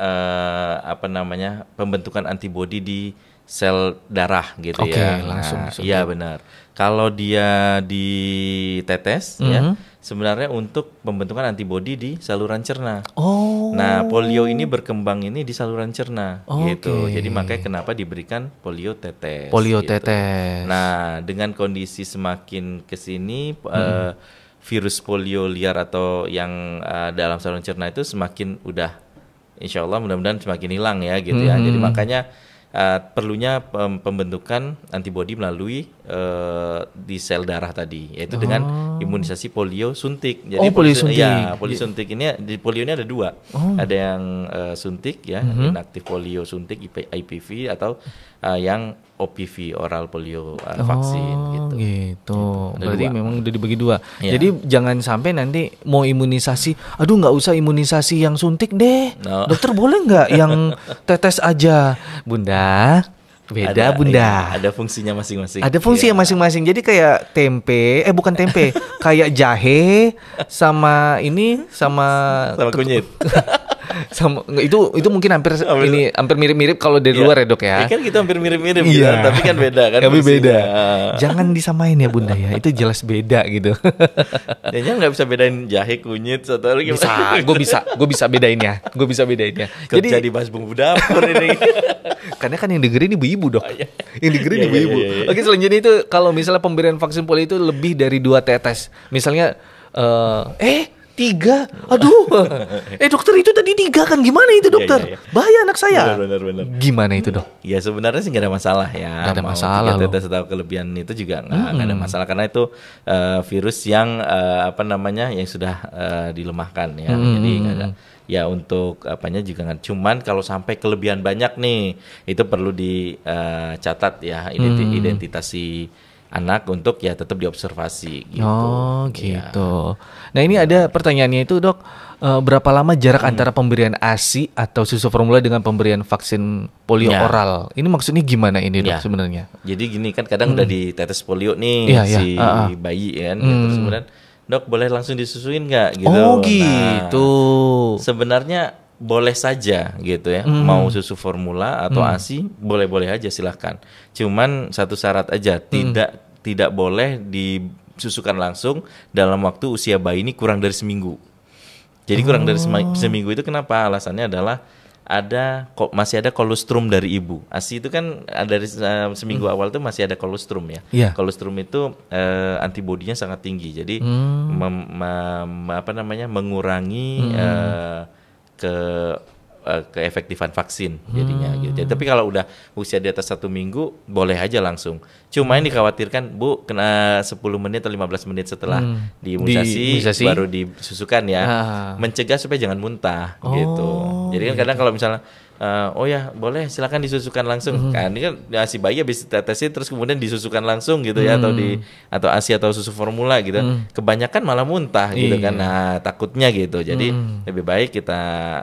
pembentukan antibodi di sel darah gitu ya. Langsung. Iya benar. Kalau dia ditetes ya, sebenarnya untuk pembentukan antibodi di saluran cerna. Nah, polio ini berkembang ini di saluran cerna gitu. Jadi makanya kenapa diberikan polio tetes. Tetes. Nah, dengan kondisi semakin kesini virus polio liar atau yang dalam saluran cerna itu semakin insya Allah mudah-mudahan semakin hilang ya gitu ya. Jadi makanya perlunya pembentukan antibodi melalui di sel darah tadi, yaitu dengan imunisasi polio suntik. Jadi polio suntik. Ya, polio suntik ini di polio ini ada 2. Ada yang suntik ya, inaktif polio suntik IPV atau yang OPV oral polio vaksin gitu. Berarti memang udah dibagi 2. Ya. Jadi jangan sampai nanti mau imunisasi, aduh nggak usah imunisasi yang suntik deh. Dokter boleh nggak yang tetes aja, Bunda? Beda Bunda. Ada fungsinya masing-masing. Ada fungsinya masing-masing. Jadi kayak tempe, bukan tempe, kayak jahe sama kunyit. sama itu mungkin hampir mirip-mirip kalau dari luar ya Dok ya. Kan kita hampir mirip-mirip gitu, tapi kan beda kan. Tapi beda. Jangan disamain ya Bunda ya. Itu jelas beda gitu. Jangan nggak bisa bedain jahe, kunyit atau gimana? Gue bisa bedainnya. Jadi bahas bumbu dapur ini. Karena kan yang dengerin ibu-ibu Dok. Yang dengerin ibu-ibu. Oke, selanjutnya itu kalau misalnya pemberian vaksin polio itu lebih dari 2 tetes. Misalnya 3, aduh, dokter itu tadi 3 kan, gimana itu dokter? Bahaya anak saya. Benar. Gimana itu Dok? Ya sebenarnya sih nggak ada masalah ya. Nggak ada masalah loh. Tetes atau kelebihan itu juga nggak ada masalah karena itu virus yang yang sudah dilemahkan ya. Jadi nggak ada. Ya untuk apanya juga nggak. Cuman kalau sampai kelebihan banyak nih, itu perlu dicatat ya identitas si anak untuk ya tetap diobservasi gitu. Oh gitu. Nah ini ada pertanyaannya itu Dok, berapa lama jarak antara pemberian ASI atau susu formula dengan pemberian vaksin polio oral? Ini maksudnya gimana ini Dok sebenarnya? Jadi gini kan kadang udah ditetes polio nih si bayi kan, terus kemudian Dok boleh langsung disusuin nggak gitu? Oh gitu. Nah, sebenarnya boleh saja gitu ya, mau susu formula atau ASI boleh-boleh aja silahkan. Cuman satu syarat aja, tidak boleh disusukan langsung dalam waktu usia bayi ini kurang dari seminggu. Jadi kurang dari seminggu itu kenapa? Alasannya adalah masih ada kolostrum dari ibu. ASI itu kan dari seminggu awal itu masih ada kolostrum ya. Kolostrum itu antibodinya sangat tinggi. Jadi mengurangi keefektifan vaksin jadinya gitu. Jadi, tapi kalau udah usia di atas 1 minggu boleh aja langsung. Cuma yang dikhawatirkan Bu kena 10 menit atau 15 menit setelah diimunisasi baru disusukan ya. Mencegah supaya jangan muntah gitu. Jadi kan kadang kalau misalnya boleh silakan disusukan langsung. Kan ini kan si bayi habis tetesin terus kemudian disusukan langsung gitu ya atau ASI atau susu formula gitu. Kebanyakan malah muntah gitu kan. Nah, takutnya gitu. Jadi lebih baik kita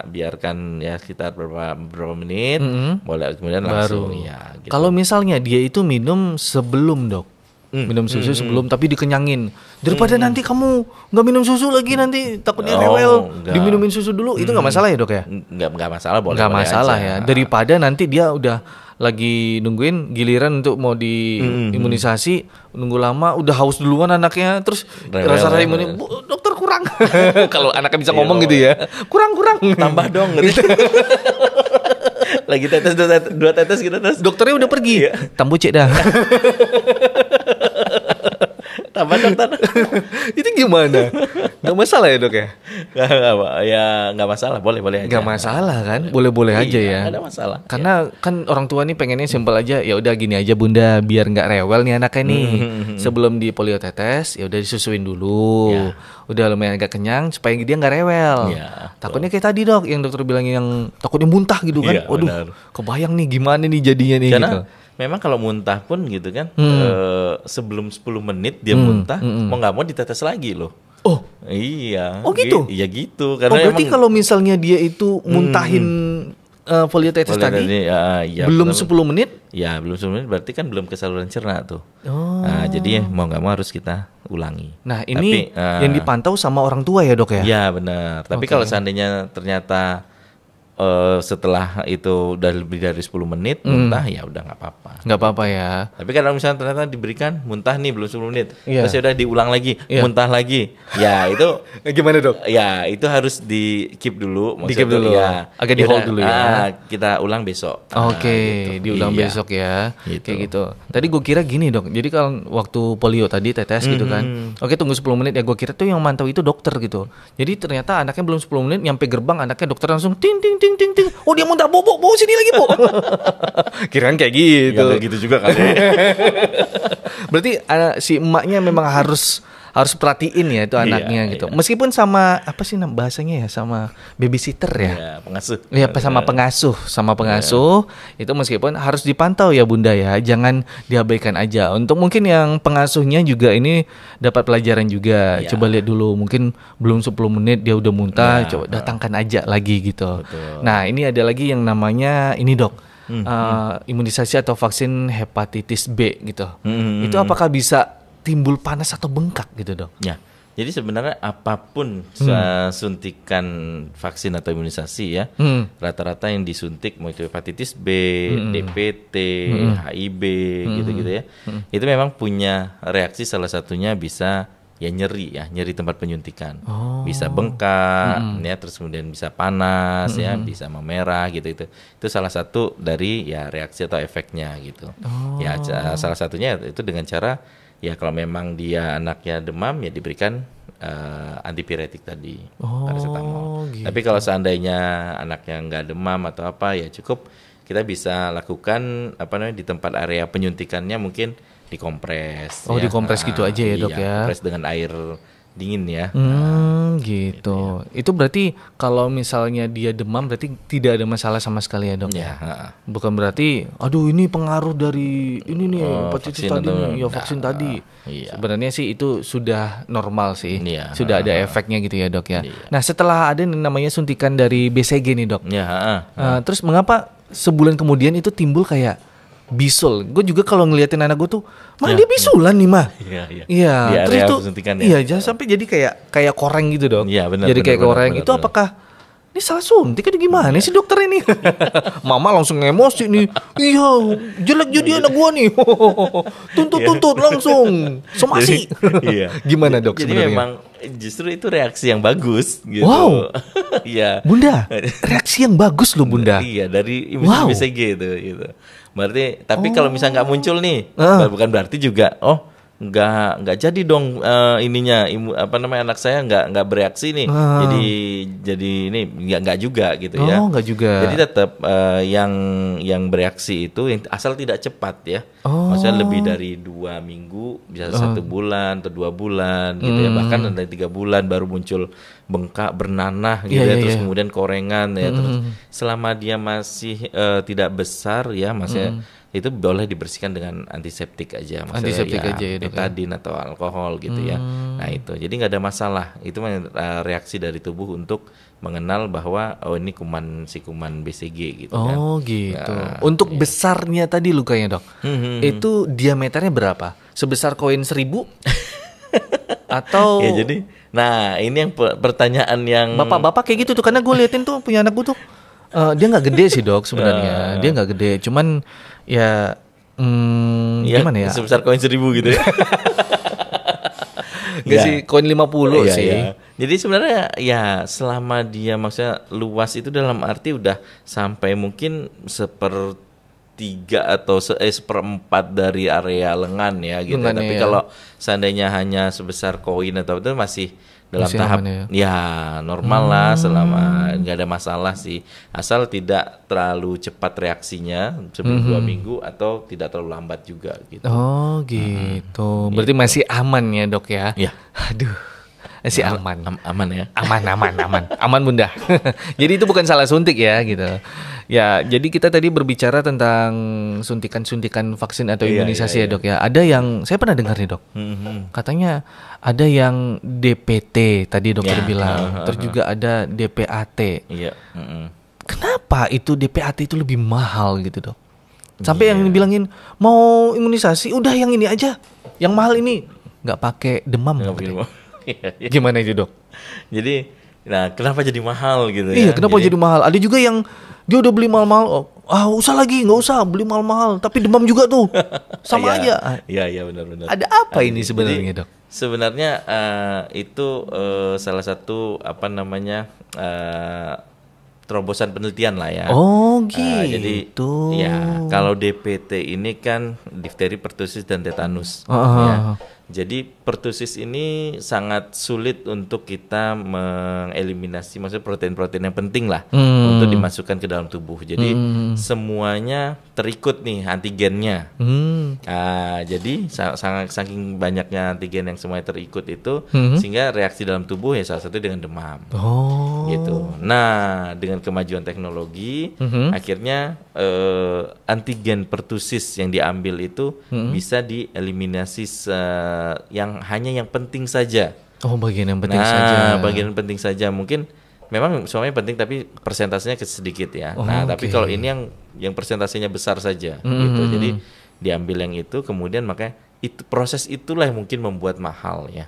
biarkan ya sekitar beberapa menit boleh kemudian langsung ya gitu. Kalau misalnya dia itu minum sebelum Dok. Minum susu sebelum tapi dikenyangin. Daripada nanti kamu nggak minum susu lagi nanti takutnya rewel. Diminumin susu dulu itu nggak masalah ya Dok ya? Nggak masalah, boleh. Nggak masalah aja. Ya. Daripada nanti dia udah lagi nungguin giliran untuk mau diimunisasi, nunggu lama udah haus duluan anaknya, terus rasa imun dokter kurang. Kalau anaknya bisa ngomong gitu ya, kurang tambah dong gitu. Lagi tetes 2 tetes gitu terus dokternya udah pergi. Tambu cek dah. Tambah dokter. Itu gimana? Gak masalah ya Dok ya? Nggak masalah, boleh aja. Gak masalah kan? Boleh aja ya. Nggak ada masalah. Karena kan orang tua nih pengennya simpel aja. Ya udah gini aja Bunda, biar nggak rewel nih anaknya nih. Sebelum di polio tetes, ya udah disusuin dulu. Udah lumayan agak kenyang supaya dia nggak rewel. Takutnya kayak tadi Dok, yang dokter bilang yang takutnya muntah gitu kan. Waduh, kebayang nih gimana nih jadinya nih. Karena gitu. Memang kalau muntah pun gitu kan, sebelum 10 menit dia muntah, mau nggak mau ditetes lagi loh. Oh iya. Oh gitu? Iya gitu. Karena berarti kalau misalnya dia itu muntahin polio tetes tadi, belum 10 menit Ya belum 10 menit berarti kan belum ke saluran cerna tuh. Nah, jadi mau nggak mau harus kita ulangi. Nah ini yang dipantau sama orang tua ya dok ya? Ya benar. Tapi kalau seandainya ternyata setelah itu udah lebih dari 10 menit muntah, ya udah nggak apa-apa. Nggak apa-apa ya. Tapi kalau misalnya ternyata diberikan muntah nih belum 10 menit, terus udah diulang lagi, muntah lagi, ya itu gimana dok? Ya itu harus di keep dulu. Di keep dulu. Ya, agak di hold dulu ya. Kita ulang besok. Oke, gitu. Diulang besok ya. Gitu. Kayak gitu. Tadi gue kira gini dok. Jadi kalau waktu polio tadi tetes gitu kan. Oke tunggu 10 menit ya. Gue kira tuh yang mantau itu dokter gitu. Jadi ternyata anaknya belum 10 menit nyampe gerbang, anaknya dokter langsung ting ting ting. Oh dia muntah, bawa sini lagi bu. Kirain kayak gitu. Ya, kayak gitu juga kali. Berarti si emaknya memang harus perhatiin ya itu anaknya gitu. Meskipun sama apa sih bahasanya ya, sama babysitter ya. Iya, pengasuh. Iya, sama pengasuh itu meskipun harus dipantau ya Bunda ya. Jangan diabaikan aja. Untuk mungkin yang pengasuhnya juga ini dapat pelajaran juga. Coba lihat dulu, mungkin belum 10 menit dia udah muntah, coba datangkan aja lagi gitu. Betul. Nah, ini ada lagi yang namanya ini dok. Imunisasi atau vaksin hepatitis B gitu. Itu apakah bisa timbul panas atau bengkak gitu dok? Ya, jadi sebenarnya apapun suntikan vaksin atau imunisasi ya, rata-rata yang disuntik mau itu hepatitis B, DPT, HIV gitu-gitu ya, itu memang punya reaksi, salah satunya bisa ya nyeri tempat penyuntikan, bisa bengkak, ya terus kemudian bisa panas ya, bisa memerah gitu itu salah satu dari ya reaksi atau efeknya gitu. Ya salah satunya itu dengan cara ya kalau memang dia anaknya demam ya diberikan antipiretik tadi, paracetamol. Gitu. Tapi kalau seandainya anaknya nggak demam atau apa ya cukup kita bisa lakukan di tempat area penyuntikannya mungkin dikompres. Dikompres gitu aja ya dok ya. Kompres dengan air dingin ya. Gitu. Itu berarti kalau misalnya dia demam berarti tidak ada masalah sama sekali ya dok ya. Bukan berarti aduh ini pengaruh dari ini nih hepatitis tadi nih, vaksin tadi. Sebenarnya sih itu sudah normal sih. Sudah ada efeknya gitu ya dok ya. Nah setelah ada namanya suntikan dari BCG nih dok. Terus mengapa sebulan kemudian itu timbul kayak bisul? Gue juga kalau ngeliatin anak gue tuh, dia bisulan nih mah. Iya. Terus tuh, jangan sampai jadi kayak koreng gitu dong. Iya benar. Jadi kayak koreng. Itu apakah ini salah suntik atau gimana sih dokter ini? Mama langsung emosi nih. Iya, jelek jadi anak gue nih. Tuntut langsung. Somasi. Gimana dok sebenarnya? Jadi memang justru itu reaksi yang bagus gitu. Wow. Iya. Bunda, reaksi yang bagus loh Bunda. Iya, dari imunisasi BCG itu gitu. Berarti tapi kalau misalnya nggak muncul nih, bukan berarti juga nggak jadi dong anak saya nggak bereaksi nih. Jadi ini nggak juga gitu ya. Nggak juga. Jadi tetap yang bereaksi itu asal tidak cepat ya. Maksudnya lebih dari 2 minggu, bisa 1 bulan atau 2 bulan gitu ya. Bahkan ada 3 bulan baru muncul bengkak, bernanah gitu terus kemudian korengan ya. Terus selama dia masih tidak besar ya, maksudnya itu boleh dibersihkan dengan antiseptik aja, maksudnya betadin atau alkohol gitu ya. Nah itu, jadi nggak ada masalah. Itu reaksi dari tubuh untuk mengenal bahwa ini kuman BCG gitu kan. Gitu. Untuk besarnya tadi lukanya dok, itu diameternya berapa? Sebesar koin 1000? Atau? Ya jadi, nah ini yang pertanyaan yang bapak-bapak kayak gitu tuh, karena gue liatin tuh punya anak gue tuh. Dia nggak gede sih dok sebenarnya, dia nggak gede, cuman ya gimana ya? Sebesar koin 1000 gitu ya? Nggak sih, koin 50 sih. Iya. Jadi sebenarnya ya selama dia maksudnya luas itu dalam arti udah sampai mungkin 1/3 atau 1/4 dari area lengan ya gitu. Tapi kalau seandainya hanya sebesar koin atau itu masih dalam tahap ya normal lah, selama nggak ada masalah sih, asal tidak terlalu cepat reaksinya sebelum 2 minggu atau tidak terlalu lambat juga gitu. Gitu. Berarti masih aman ya dok ya? Iya. Aduh, masih aman. Aman ya. Aman Bunda. Jadi itu bukan salah suntik ya gitu. Ya, jadi kita tadi berbicara tentang suntikan-suntikan vaksin atau imunisasi ya dok ya. Ada yang saya pernah dengar nih dok, katanya ada yang DPT tadi dokter bilang, terus juga ada DPAT. Iya. Kenapa itu DPAT itu lebih mahal gitu dok? Sampai yang bilangin mau imunisasi, udah yang ini aja, yang mahal ini, nggak pakai demam. Gimana itu dok? Jadi, nah kenapa jadi mahal gitu ya? Iya, kenapa jadi mahal? Ada juga yang dia udah beli mahal-mahal, usah lagi, nggak usah beli mahal-mahal, tapi demam juga tuh, sama aja. Iya benar-benar. Ada apa ini sebenarnya dok? Sebenarnya itu salah satu terobosan penelitian lah ya. Oh gitu. Jadi ya kalau DPT ini kan difteri, pertusis dan tetanus. Ya. Jadi pertusis ini sangat sulit untuk kita mengeliminasi, maksudnya protein-protein yang penting lah untuk dimasukkan ke dalam tubuh. Jadi semuanya terikut nih antigennya. Jadi saking banyaknya antigen yang semuanya terikut itu, sehingga reaksi dalam tubuh ya salah satu dengan demam. Gitu. Nah, dengan kemajuan teknologi, akhirnya antigen pertusis yang diambil itu bisa dieliminasi yang penting saja. Bagian yang penting saja. Bagian penting saja. Mungkin memang semuanya penting tapi persentasenya sedikit ya. Tapi kalau ini yang persentasenya besar saja gitu. Jadi diambil yang itu, kemudian makanya proses itulah yang mungkin membuat mahal ya.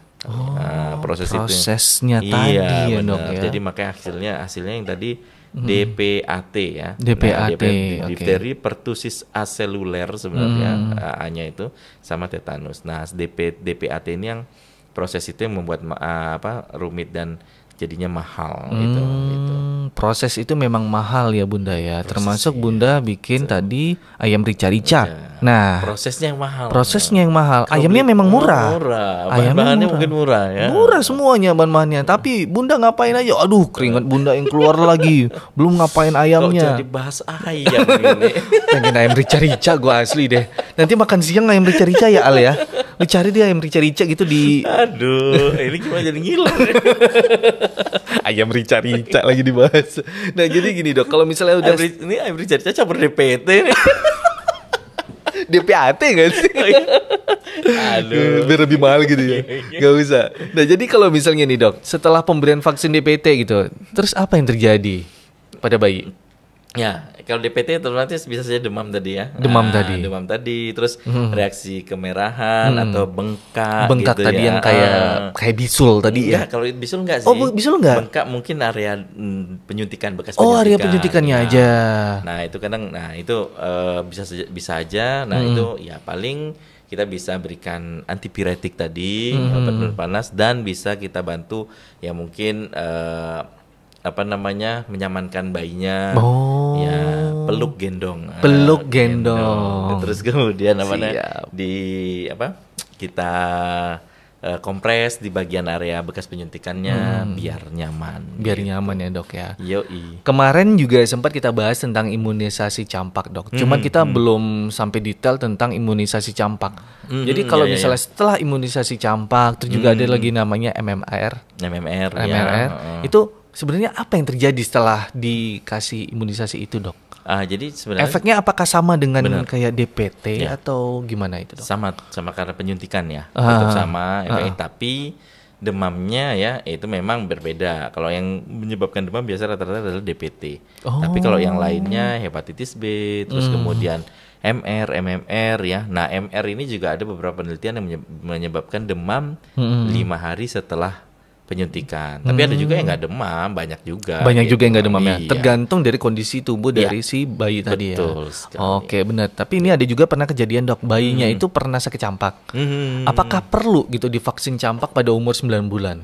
Prosesnya tadi ya dok ya. Jadi makanya hasilnya yang tadi DPAT ya. DPAT. Difteri, pertusis aseluler sebenarnya A-nya itu, sama tetanus. Nah, DPAT ini yang proses itu yang membuat rumit dan jadinya mahal gitu. Proses itu memang mahal ya Bunda ya. Termasuk Bunda bikin tadi ayam rica-rica. Nah, prosesnya yang mahal. Ayamnya memang murah. Bahan-bahannya mungkin murah ya. Murah semuanya bahan-bahannya. Tapi Bunda ngapain aja? Aduh, keringat Bunda yang keluar lagi. Belum ngapain ayamnya. Kok jadi bahas ayam gini? Pengen ayam rica-rica gue asli deh. Nanti makan siang ayam rica-rica ya Al ya. Lu cari dia ayam rica-rica gitu di. Aduh, ini gimana jadi ngiler? Ayam rica-rica lagi dibahas. Nah jadi gini dok, kalau misalnya udah ini ayam rica-rica campur DPT nih. DPAT gak sih? Aduh, biar lebih mahal gitu ya. Gak usah. Nah jadi kalau misalnya nih dok, setelah pemberian vaksin DPT gitu, terus apa yang terjadi pada bayi? Ya, kalau DPT otomatis bisa saja demam tadi ya. Demam tadi, terus reaksi kemerahan atau bengkak gitu tadi ya. yang kayak bisul tadi ya. Kalau bisul enggak sih. Bisul enggak? Bengkak mungkin area penyuntikan, bekas penyuntikan. Area penyuntikannya aja. Nah, itu kadang itu bisa aja. Nah, itu ya paling kita bisa berikan antipiretik tadi, obat penurun panas, dan bisa kita bantu ya mungkin menyamankan bayinya, ya peluk gendong, terus kemudian kita kompres di bagian area bekas penyuntikannya biar nyaman ya dok ya. Yoi. Kemarin juga sempat kita bahas tentang imunisasi campak dok. Cuman kita belum sampai detail tentang imunisasi campak. Jadi kalau misalnya setelah imunisasi campak, terus juga ada lagi namanya MMR. Itu sebenarnya apa yang terjadi setelah dikasih imunisasi itu dok? Jadi sebenarnya efeknya apakah sama dengan kayak DPT atau gimana itu dok? Sama karena penyuntikan ya, tetap sama efeknya, tapi demamnya ya itu memang berbeda. Kalau yang menyebabkan demam biasa rata-rata adalah DPT. Tapi kalau yang lainnya hepatitis B, terus kemudian MR, MMR ya. Nah, MR ini juga ada beberapa penelitian yang menyebabkan demam 5 hari setelah penyuntikan. Tapi ada juga yang nggak demam, banyak juga yang nggak demam ya. Tergantung dari kondisi tubuh dari si bayi tadi ya. Betul sekali. Oke, benar. Tapi ini ada juga pernah kejadian dok, bayinya itu pernah sakit campak. Apakah perlu gitu divaksin campak pada umur 9 bulan?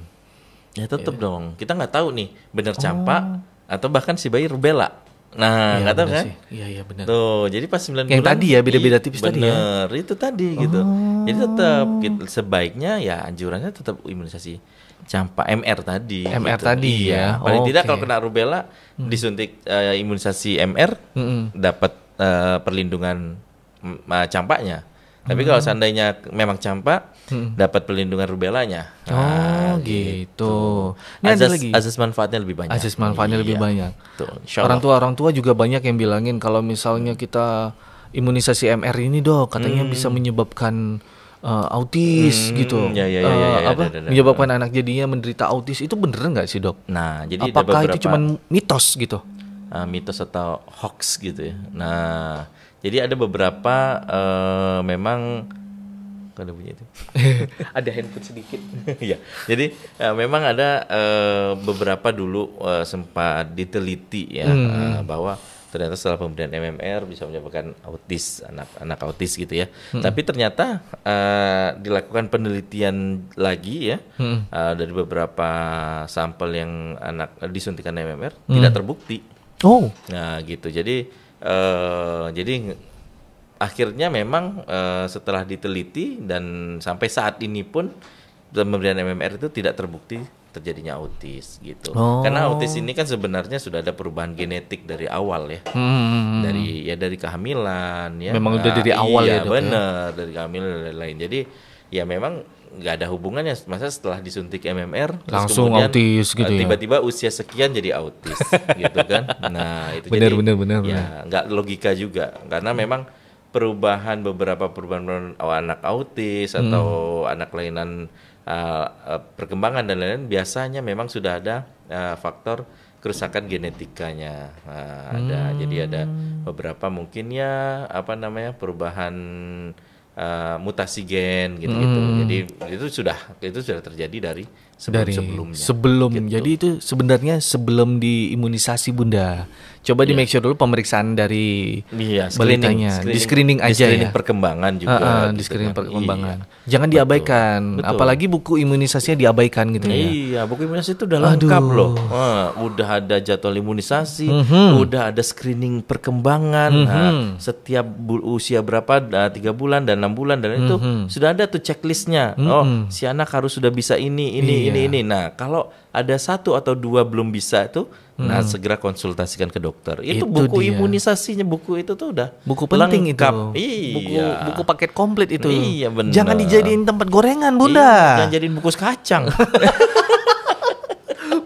Ya tetap dong. Kita nggak tahu nih benar campak atau bahkan si bayi rubella. Nah, nggak tahu kan? Iya benar. Tuh, jadi pas 9 yang bulan tadi ya beda-beda tipis tadi ya. Bener, itu tadi gitu. Jadi tetap sebaiknya ya anjurannya tetap imunisasi campak MR tadi. MR tadi ya. Paling tidak kalau kena rubella disuntik imunisasi MR dapat perlindungan campaknya. Tapi kalau seandainya memang campak dapat perlindungan rubellanya. Gitu. Azas manfaatnya lebih banyak. Banyak. Orang tua juga banyak yang bilangin kalau misalnya kita imunisasi MR ini dok, katanya bisa menyebabkan autis gitu. Menyebabkan anak jadinya menderita autis. Itu bener nggak sih dok? Nah, jadi apakah itu cuma mitos gitu? Mitos atau hoax gitu ya. Nah, Jadi ada beberapa memang ada bunyi itu. Ada handphone sedikit. Ya, jadi memang ada beberapa dulu sempat diteliti ya bahwa ternyata setelah pemberian MMR bisa menyebabkan autis, anak autis gitu ya. Tapi ternyata dilakukan penelitian lagi ya dari beberapa sampel yang anak disuntikan MMR tidak terbukti. Oh, Nah gitu. Jadi akhirnya memang setelah diteliti dan sampai saat ini pun pemberian MMR itu tidak terbukti terjadinya autis gitu. Karena autis ini kan sebenarnya sudah ada perubahan genetik dari awal ya. Dari kehamilan ya. Memang udah dari awal ya, Dok, benar, dari kehamilan dan lain-lain. Jadi ya memang nggak ada hubungannya. Masa setelah disuntik MMR terus langsung kemudian autis gitu ya. tiba-tiba usia sekian jadi autis gitu kan. Nah, itu Benar. ya nggak logika juga karena memang beberapa perubahan anak autis atau anak kelainan perkembangan dan lain-lain biasanya memang sudah ada faktor kerusakan genetikanya. Jadi ada beberapa mungkin ya perubahan mutasi gen gitu-gitu. Jadi itu sudah terjadi dari sebelumnya. Jadi itu sebenarnya sebelum diimunisasi Bunda. Coba di make sure dulu pemeriksaan dari balitanya, di screening aja ya. Perkembangan juga. Di screening perkembangan. Jangan diabaikan. Betul. Apalagi buku imunisasinya diabaikan gitu ya. Iya, buku imunisasi itu udah lengkap loh. Udah ada jadwal imunisasi, udah ada screening perkembangan. Setiap usia berapa, 3 bulan dan 6 bulan dan itu sudah ada tuh checklistnya. Si anak harus sudah bisa ini. Nah, kalau ada 1 atau 2 belum bisa itu, nah segera konsultasikan ke dokter. Itu buku imunisasinya, buku itu tuh udah buku penting lengkap. itu. Iya. Buku paket komplit itu. Iya, benar. Jangan dijadiin tempat gorengan, Bunda. Jangan jadiin bungkus kacang.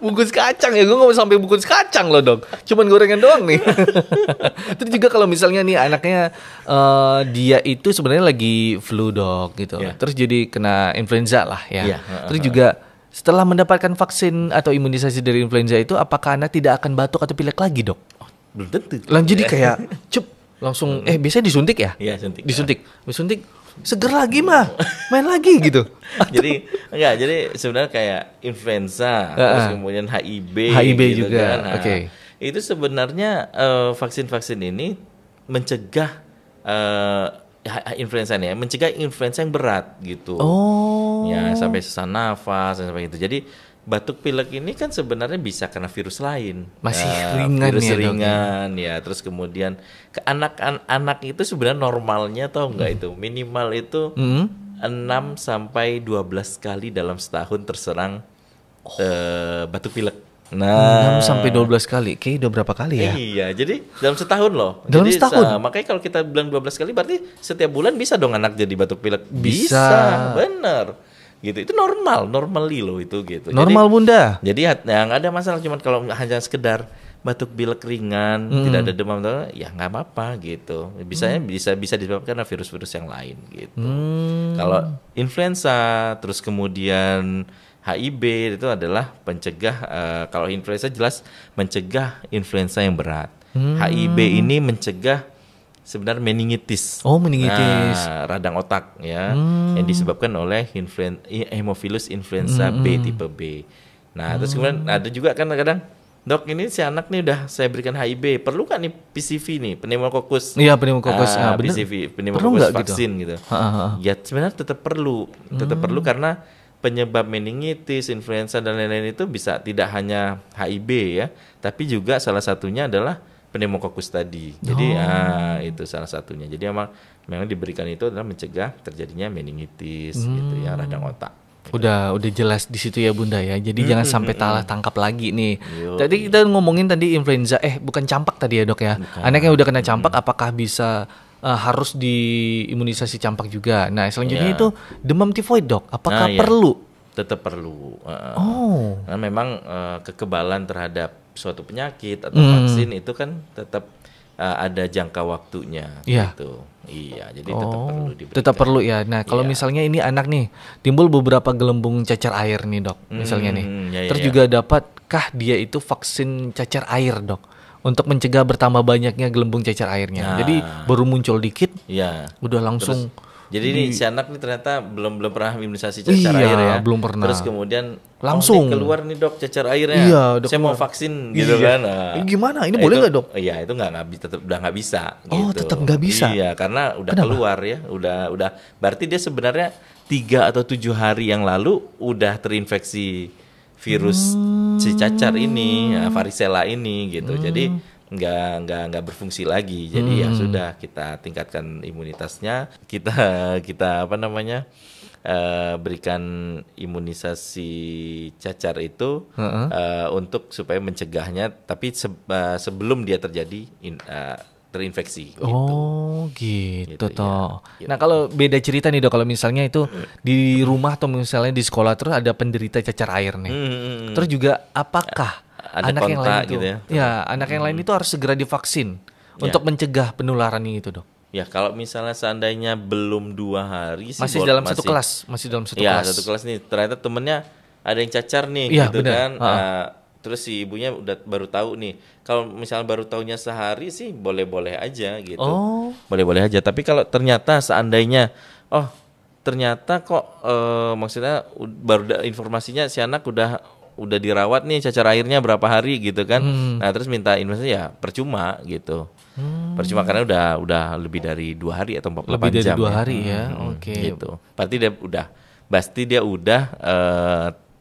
Bungkus kacang ya, gue nggak mau sampai bungkus kacang loh dok, cuman gorengan doang nih. Terus juga kalau misalnya nih anaknya dia itu sebenarnya lagi flu dok gitu, terus jadi kena influenza lah ya. Terus juga setelah mendapatkan vaksin atau imunisasi dari influenza itu, apakah anak tidak akan batuk atau pilek lagi dok? Belum tentu. Jadi kayak langsung biasanya disuntik ya? Iya, disuntik, seger lagi mah, main lagi gitu. Jadi sebenarnya kayak influenza, terus kemudian HIV gitu juga. Kan. Nah, itu sebenarnya vaksin-vaksin ini mencegah influenza nih, mencegah influenza yang berat gitu. Ya sampai sesak nafas dan sampai itu. Jadi batuk pilek ini kan sebenarnya bisa karena virus lain. Masih ringan virus ya, ringan ya. Terus kemudian ke anak itu sebenarnya normalnya tau nggak itu minimal itu 6 sampai 12 kali dalam setahun terserang batuk pilek. Nah, 6 sampai 12 kali. Kayaknya udah berapa kali ya? Iya, jadi dalam setahun loh. Dalam jadi, setahun? Makanya kalau kita bilang 12 kali berarti setiap bulan bisa dong anak jadi batuk pilek. Bisa. Bener. Gitu. Itu normally loh itu gitu. Normal jadi, Bunda. Jadi nggak ada masalah, cuman kalau hanya sekedar batuk pilek ringan, tidak ada demam, ya nggak apa-apa gitu. Bisa disebabkan karena virus-virus yang lain gitu. Kalau influenza, terus kemudian HIV itu adalah pencegah. Kalau influenza jelas mencegah influenza yang berat. HIV ini mencegah sebenarnya meningitis. Meningitis. Nah, radang otak ya, yang disebabkan oleh Haemophilus influenza B tipe B. Nah, terus kemudian ada juga kan kadang, dok ini si anak nih udah saya berikan HIV, perlu kan nih PCV nih, pneumococcus. Iya, pneumococcus. PCV, pneumococcus vaksin gitu. Ya sebenarnya tetap perlu karena penyebab meningitis, influenza dan lain-lain itu bisa tidak hanya HIV ya, tapi juga salah satunya adalah pneumococcus tadi. Jadi itu salah satunya. Jadi memang diberikan itu adalah mencegah terjadinya meningitis gitu ya, radang otak. Udah jelas di situ ya Bunda ya. Jadi jangan sampai salah tangkap lagi nih. Tadi kita ngomongin tadi influenza, bukan campak tadi ya dok ya. Bukan. Anaknya udah kena campak, apakah bisa harus diimunisasi campak juga? Nah selanjutnya itu demam tifoid dok, apakah perlu? Tetap perlu. Karena memang kekebalan terhadap suatu penyakit atau vaksin itu kan tetap ada jangka waktunya gitu. Iya, jadi tetap perlu diberikan. Tetap perlu ya. Nah, kalau misalnya ini anak nih timbul beberapa gelembung cacar air nih, Dok. Misalnya nih. Terus juga dapatkah dia itu vaksin cacar air, Dok? untuk mencegah bertambah banyaknya gelembung cacar airnya. Jadi baru muncul dikit, udah langsung. Jadi ini si anak nih ternyata belum pernah imunisasi cacar air ya. Belum pernah. Terus kemudian langsung keluar nih dok cacar airnya. Iya, saya mau vaksin gitu kan. Gimana? Ini boleh nggak dok? Iya itu tetap udah nggak bisa. Oh gitu. tetap nggak bisa. Iya karena udah keluar ya. Udah. Berarti dia sebenarnya 3 atau 7 hari yang lalu udah terinfeksi virus si cacar ini, varicella ini gitu. Jadi nggak berfungsi lagi. Jadi ya sudah kita tingkatkan imunitasnya. Kita berikan imunisasi cacar itu untuk supaya mencegahnya. Tapi sebelum dia terjadi terinfeksi. Oh gitu toh. Ya. Nah kalau beda cerita nih dok, kalau misalnya itu di rumah atau misalnya di sekolah terus ada penderita cacar air nih. Terus juga apakah ada anak yang lain itu, gitu anak yang lain itu harus segera divaksin untuk mencegah penularan itu dok. Ya kalau misalnya seandainya belum 2 hari sih masih dalam satu kelas. Ya satu kelas nih ternyata temennya ada yang cacar nih gitu bener. Kan. Terus si ibunya baru tahu nih. Kalau misalnya baru tahunya sehari sih boleh-boleh aja gitu. Boleh-boleh aja. Tapi kalau ternyata seandainya ternyata kok maksudnya baru informasinya si anak udah dirawat nih cacar airnya berapa hari gitu kan. Nah terus minta informasi ya percuma gitu. Percuma karena udah lebih dari 2 hari atau 48 jam. Lebih dari 2 hari ya. Oke. Gitu. Pasti dia udah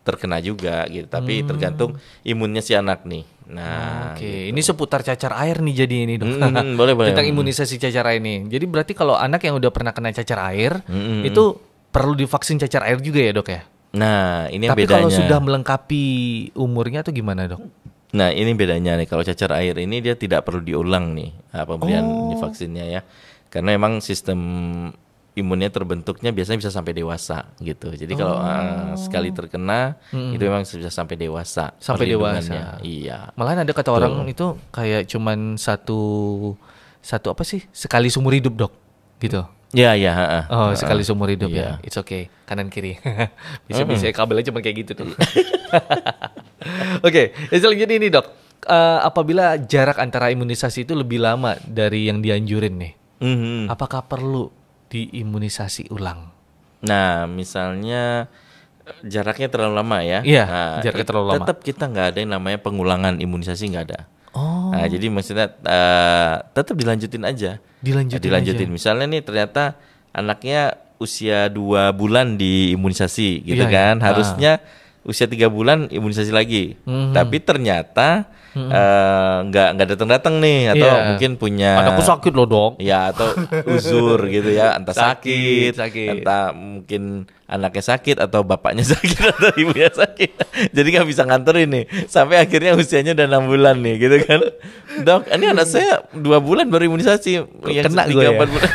terkena juga gitu. Tapi tergantung imunnya si anak nih. Nah, Ini seputar cacar air nih jadi ini dok. Boleh. Tentang imunisasi cacar air ini. Jadi berarti kalau anak yang udah pernah kena cacar air itu perlu divaksin cacar air juga ya dok ya? Nah, ini tapi bedanya. Tapi kalau sudah melengkapi umurnya tuh gimana dok? Nah, ini bedanya nih. Kalau cacar air ini dia tidak perlu diulang nih pemberian vaksinnya ya. Karena emang sistem imunnya terbentuknya biasanya bisa sampai dewasa gitu. Jadi kalau sekali terkena itu memang bisa sampai dewasa. Sampai dewasa. Iya. Malahan ada kata orang itu kayak cuman satu apa sih? Sekali seumur hidup dok, gitu. Ya. Sekali seumur hidup ya. It's okay. Kanan kiri. Bisa kabelnya cuma kayak gitu tuh. Oke, selanjutnya ini dok. Apabila jarak antara imunisasi itu lebih lama dari yang dianjurin nih, apakah perlu diimunisasi ulang? Nah, misalnya jaraknya terlalu lama ya. Iya, jaraknya terlalu lama. Tetap kita nggak ada yang namanya pengulangan imunisasi, nggak ada. Nah, jadi maksudnya tetap dilanjutin aja. Dilanjutin. Misalnya nih ternyata anaknya usia 2 bulan diimunisasi gitu kan. Harusnya usia 3 bulan imunisasi lagi. Tapi ternyata nggak datang nih atau mungkin punya anakku sakit loh dok. Ya atau uzur gitu ya, entah sakit. Entah mungkin anaknya sakit atau bapaknya sakit atau ibunya sakit. Jadi nggak bisa nganterin nih. Sampai akhirnya usianya udah 6 bulan nih gitu kan. Dok, ini anak saya 2 bulan baru imunisasi. Yang kena 3-4 bulan.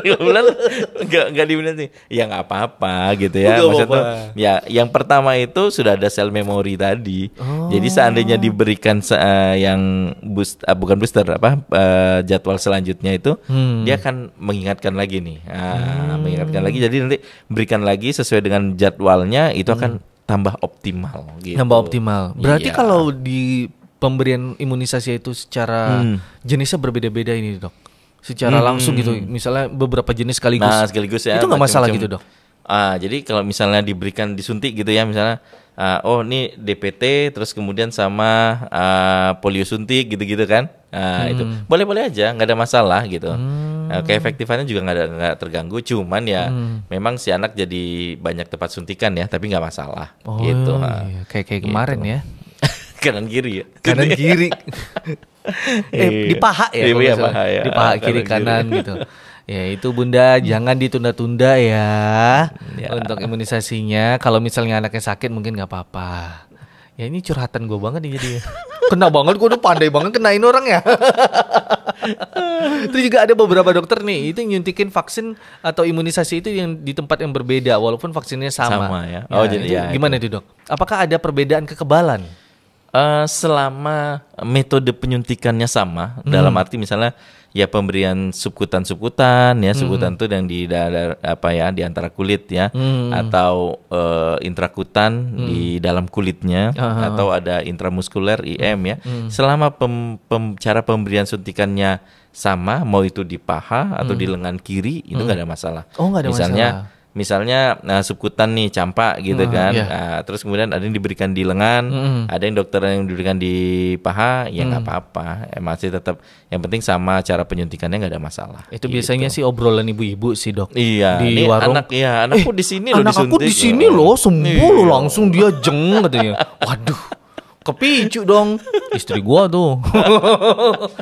3 bulan nggak diimunisasi. Ya nggak apa-apa gitu ya. Maksudnya ya yang pertama itu sudah ada sel memori tadi. Jadi seandainya diberikan yang bukan booster jadwal selanjutnya itu dia akan mengingatkan lagi nih. Mengingatkan lagi, jadi nanti berikan lagi sesuai dengan jadwalnya itu akan tambah optimal gitu. Tambah optimal. Berarti kalau di pemberian imunisasi itu secara jenisnya berbeda-beda ini dok. Secara langsung gitu. Misalnya beberapa jenis sekaligus. Nah, sekaligus ya. Itu nggak masalah gitu dok. Jadi kalau misalnya diberikan disuntik gitu ya, misalnya ini DPT terus kemudian sama polio suntik gitu-gitu kan. Itu boleh-boleh aja, nggak ada masalah gitu. Keefektifannya juga nggak terganggu, cuman ya memang si anak jadi banyak tempat suntikan ya, tapi nggak masalah gitu. Iya. Kayak kemarin gitu. Ya. Kanan kiri ya. Kanan kiri. Di paha ya. Di paha kiri kanan gitu. Ya itu bunda jangan ditunda-tunda ya untuk imunisasinya. Kalau misalnya anaknya sakit mungkin nggak apa-apa. Ya ini curhatan gue banget nih jadi. Kena banget, gue udah pandai banget kenain orang ya. Terus juga ada beberapa dokter nih itu nyuntikin vaksin atau imunisasi itu yang di tempat yang berbeda walaupun vaksinnya sama. Sama ya. Jadi gimana itu dok? Apakah ada perbedaan kekebalan? Selama metode penyuntikannya sama, dalam arti misalnya ya pemberian subkutan ya, subkutan itu yang di di antara kulit ya, atau intrakutan di dalam kulitnya, atau ada intramuskuler IM ya. Selama cara pemberian suntikannya sama, mau itu di paha atau di lengan kiri, itu nggak ada masalah. Oh, nggak ada masalah. Misalnya subkutan nih campak gitu kan, terus kemudian ada yang diberikan di lengan, ada yang dokter yang diberikan di paha, ya nggak apa-apa, masih tetap yang penting sama cara penyuntikannya, nggak ada masalah. Itu biasanya sih obrolan ibu-ibu sih dok. Iya, di ini warung. Anakku di sini loh disuntik. Anak aku di sini loh sembuh loh, langsung dia jeng katanya. Waduh. Kepicu dong istri gua tuh.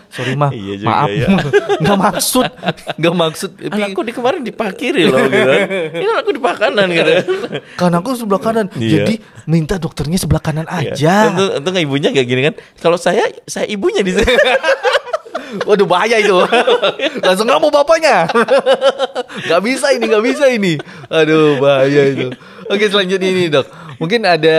Sorry mah, iya juga, maaf ya. nggak maksud. Anakku di kemarin dipakiri loh gitu. Ini anakku di paha kanan gitu. Karena aku sebelah kanan, jadi minta dokternya sebelah kanan aja. Untung ibunya kayak gini kan. Kalau saya ibunya di sini. Waduh bahaya itu. Langsung nggak mau bapaknya. Nggak bisa ini. Aduh bahaya itu. Oke, selanjutnya ini dok. Mungkin ada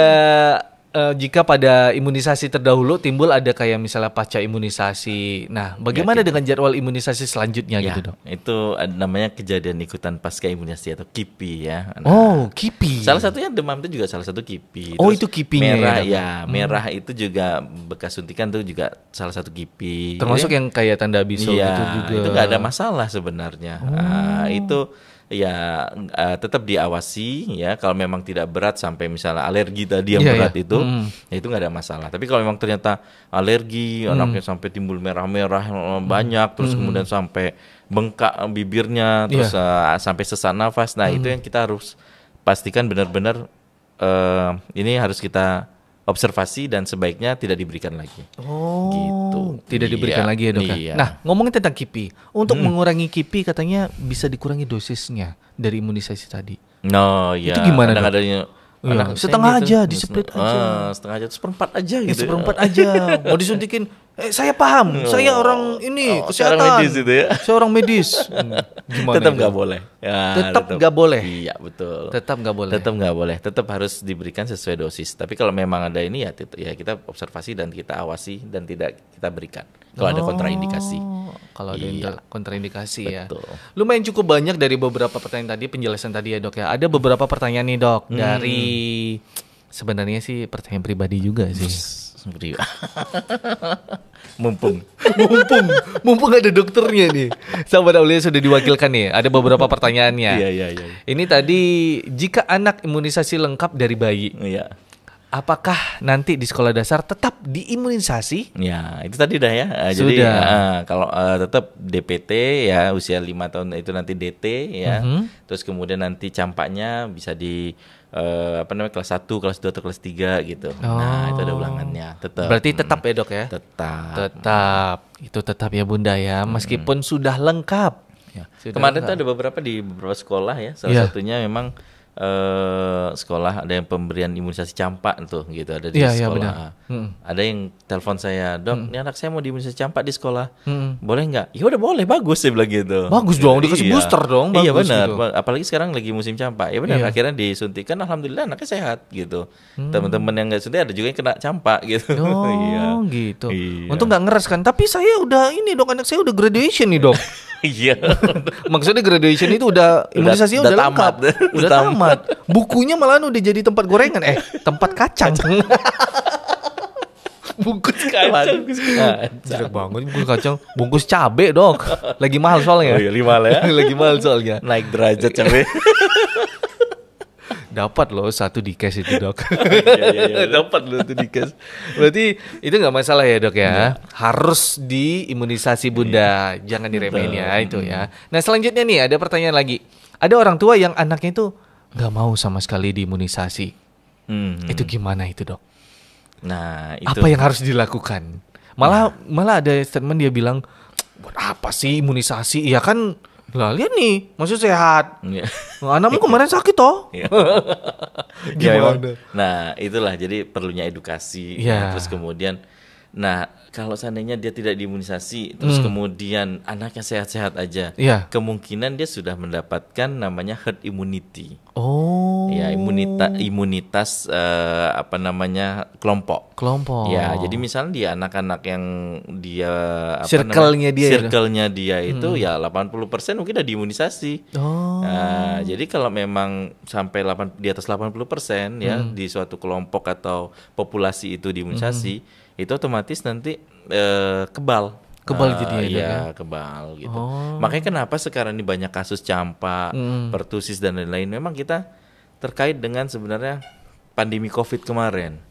jika pada imunisasi terdahulu timbul ada kayak misalnya pasca imunisasi. Nah, bagaimana dengan jadwal imunisasi selanjutnya gitu dok? Itu namanya kejadian ikutan pasca imunisasi atau KIPI ya. Nah, KIPI. Salah satunya demam itu juga salah satu KIPI. Terus itu KIPI-nya merah ya. Merah itu juga bekas suntikan itu juga salah satu KIPI. Termasuk yang kayak tanda bisul gitu juga. Itu nggak ada masalah sebenarnya. Itu ya tetap diawasi ya, kalau memang tidak berat sampai misalnya alergi tadi yang berat itu ya itu nggak ada masalah. Tapi kalau memang ternyata alergi anaknya sampai timbul merah-merah banyak, terus kemudian sampai bengkak bibirnya, terus sampai sesak nafas, nah itu yang kita harus pastikan benar-benar ini harus kita observasi dan sebaiknya tidak diberikan lagi. Gitu. Tidak diberikan lagi ya dok. Nah, ngomongin tentang KIPI, untuk mengurangi KIPI katanya bisa dikurangi dosisnya dari imunisasi tadi. Itu gimana dok? Setengah aja, diseplit aja. Setengah aja, seperempat aja gitu. Seperempat aja. Mau disuntikin, saya paham. Saya orang ini kesehatan. Orang medis itu ya. Saya orang medis. Gimana? Tetap nggak boleh. Ya, tetap nggak boleh. Iya betul. Tetap nggak boleh. Tetap nggak boleh. Tetap harus diberikan sesuai dosis. Tapi kalau memang ada ini ya kita observasi dan kita awasi dan tidak kita berikan. Kalau ada kontraindikasi. Kalau ada kontraindikasi betul. Ya. Lumayan cukup banyak dari beberapa pertanyaan tadi, penjelasan tadi ya dok ya. Ada beberapa pertanyaan nih dok dari sebenarnya sih pertanyaan pribadi juga sih. Mumpung ada dokternya nih. Sahabat Aulia sudah diwakilkan nih. Ada beberapa pertanyaannya. Iya. Ini tadi, jika anak imunisasi lengkap dari bayi, apakah nanti di sekolah dasar tetap diimunisasi? Ya, itu tadi dah ya. Jadi kalau tetap DPT ya, usia 5 tahun itu nanti DT ya. Terus kemudian nanti campaknya bisa di kelas 1, kelas 2 atau kelas 3 gitu. Nah, itu ada ulangannya. Tetap. Berarti tetap ya, Dok ya? Tetap. Itu tetap ya, Bunda ya, meskipun sudah lengkap. Ya. Kemarin tuh ada beberapa di beberapa sekolah ya. Salah satunya memang sekolah ada yang pemberian imunisasi campak tuh gitu, ada di sekolah. Ada yang telepon saya, dok, ini anak saya mau diimunisasi campak di sekolah, boleh nggak? Ya udah boleh, bagus saya bilang gitu. Bagus dong, dikasih booster dong. Iya benar, gitu. Apalagi sekarang lagi musim campak. Ya benar, akhirnya disuntikan, alhamdulillah anaknya sehat gitu. Teman-teman yang nggak suntik ada juga yang kena campak gitu. Oh gitu. Untung nggak ngeres kan? Tapi saya udah ini dok, anak saya udah graduation nih dok. Iya. Maksudnya graduation itu udah imunisasinya udah lengkap. Udah tamat. Bukunya malahan udah jadi tempat gorengan, tempat kacang. Bungkus kacang. Jelek banget bungkus kacang. Bungkus cabe dok. Lagi mahal soalnya. Oh iya, mahal ya. Lagi mahal soalnya. Naik derajat cabe. Dapat loh satu di cash itu dok. Iya. Dapat loh itu di cash. Berarti itu nggak masalah ya dok ya. Harus diimunisasi bunda, jangan diremehin ya itu ya. Nah selanjutnya nih ada pertanyaan lagi. Ada orang tua yang anaknya itu nggak mau sama sekali diimunisasi. Itu gimana itu dok? Nah itu. Apa yang harus dilakukan? Malah ada statement dia bilang, buat apa sih imunisasi? Iya kan. Lah lihat nih, maksud sehat. Anakmu kemarin sakit toh. Gimana? Nah itulah jadi perlunya edukasi. Terus kemudian, nah kalau seandainya dia tidak diimunisasi, terus kemudian anaknya sehat-sehat aja, kemungkinan dia sudah mendapatkan namanya herd immunity. Ya, imunitas apa namanya kelompok. Ya, jadi misalnya dia anak-anak yang dia circle-nya dia itu ya 80% mungkin udah diimunisasi. Nah, jadi kalau memang sampai di atas 80% ya di suatu kelompok atau populasi itu diimunisasi, itu otomatis nanti kebal jadi ya kebal gitu. Makanya kenapa sekarang ini banyak kasus campak, pertusis dan lain-lain. Memang kita terkait dengan sebenarnya pandemi COVID kemarin.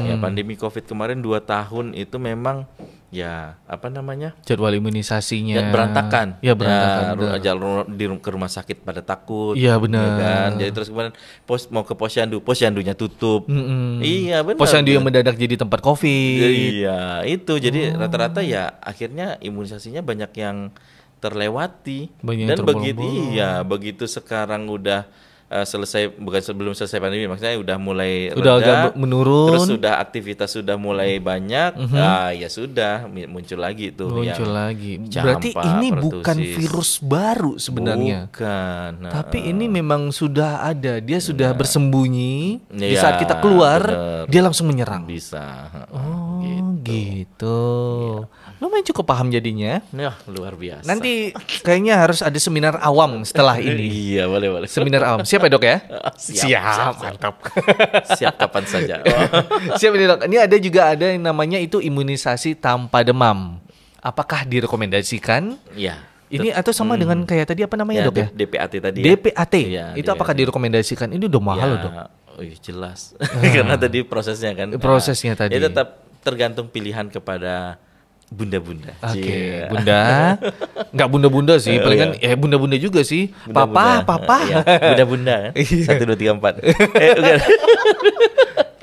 Ya, pandemi COVID kemarin 2 tahun itu memang ya apa namanya? Jadwal imunisasinya ya, berantakan. Ya berantakan. Ke rumah sakit pada takut. Iya benar. Ya kan? Jadi terus kemarin mau ke posyandunya tutup. Iya benar. Posyandu yang mendadak jadi tempat COVID. Iya itu. Jadi rata-rata ya akhirnya imunisasinya banyak yang terlewati. Dan begitu sekarang udah sebelum selesai pandemi, maksudnya udah mulai agak menurun, terus sudah aktivitas sudah mulai banyak, ya sudah muncul lagi tuh lagi. Berarti ini bukan virus baru sebenarnya, bukan. Tapi ini memang sudah ada, dia sudah bersembunyi. Di saat kita keluar, dia langsung menyerang. Bisa. Gitu. Lumayan cukup paham jadinya. Ya, luar biasa. Nanti kayaknya harus ada seminar awam setelah ini. Iya, boleh. Seminar awam. Siap ya, Dok ya? Siap. Mantap. Siap kapan saja. Siap ini, Dok. Ini ada yang namanya itu imunisasi tanpa demam. Apakah direkomendasikan? Iya. Ini atau sama dengan kayak tadi apa namanya, Dok ya? DPAT tadi. DPAT. Ya, itu apakah direkomendasikan? Ini udah mahal, Dok. Oh, jelas. Karena tadi prosesnya kan. Prosesnya tadi. Ya tetap tergantung pilihan kepada bunda-bunda. Oke, bunda. Enggak bunda-bunda sih, palingan bunda-bunda juga sih. Papa. Ya, bunda-bunda kan. 1 2 3 4.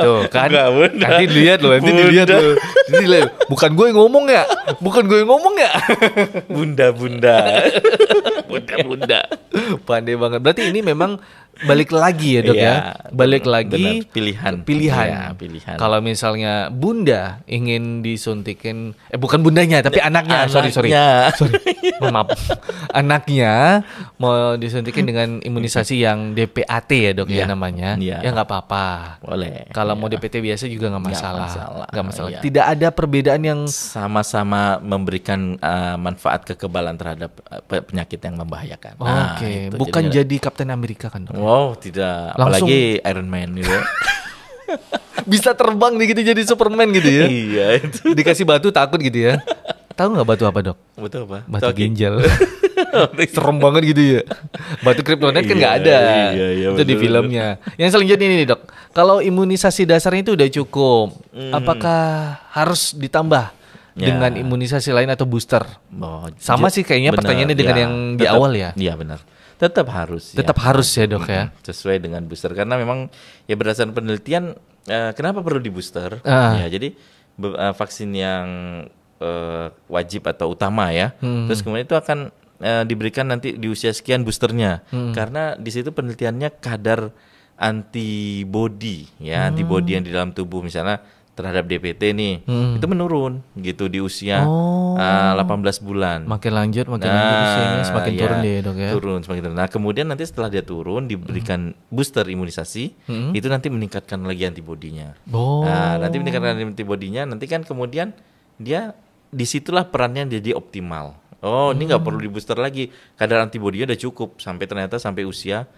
Tuh kan. Nanti dilihat loh. Bukan gue yang ngomong ya. Bunda-bunda. Pandai banget. Berarti ini memang balik lagi ya, Dok ya. Balik lagi pilihan. Ya, pilihan. Kalau misalnya bunda ingin disuntikin, bukan bundanya tapi anaknya. Sorry. Maaf. Anaknya mau disuntikin dengan imunisasi yang DPAT ya, Dok ya namanya. Ya enggak apa-apa. Boleh. Kalau mau DPT biasa juga enggak masalah. Enggak masalah. Ya. Tidak ada perbedaan yang sama-sama memberikan manfaat kekebalan terhadap penyakit yang membahayakan. Oke, bukan jadi Kapten Amerika kan, Dok? Wow, tidak. Langsung, apalagi Iron Man gitu. Bisa terbang gitu jadi Superman gitu ya. Iya itu. Dikasih batu takut gitu ya. Tahu nggak batu apa, Dok? Batu apa? Batu ginjal. Serem banget gitu ya. Batu kryptonite kan nggak ada. Iya, itu di filmnya. Yang selanjutnya ini, Dok. Kalau imunisasi dasarnya itu udah cukup, apakah harus ditambah dengan imunisasi lain atau booster? Sama sih kayaknya pertanyaannya dengan yang di awal ya. Iya benar. Tetap harus. Tetap harus ya, Dok ya. Sesuai dengan booster karena memang ya berdasarkan penelitian kenapa perlu di booster? Ya jadi vaksin yang wajib atau utama ya. Terus kemudian itu akan diberikan nanti di usia sekian boosternya. Karena di situ penelitiannya kadar antibody ya, antibody yang di dalam tubuh misalnya terhadap DPT nih itu menurun gitu di usia 18 bulan. Makin lanjut usianya semakin turun deh, Dok ya. Turun semakin turun. Nah, kemudian nanti setelah dia turun diberikan booster imunisasi, itu nanti meningkatkan lagi antibodinya. Nah, nanti meningkatkan antibodinya, nanti kan kemudian dia disitulah perannya jadi optimal. Ini nggak perlu di booster lagi, kadar antibodinya udah cukup sampai usia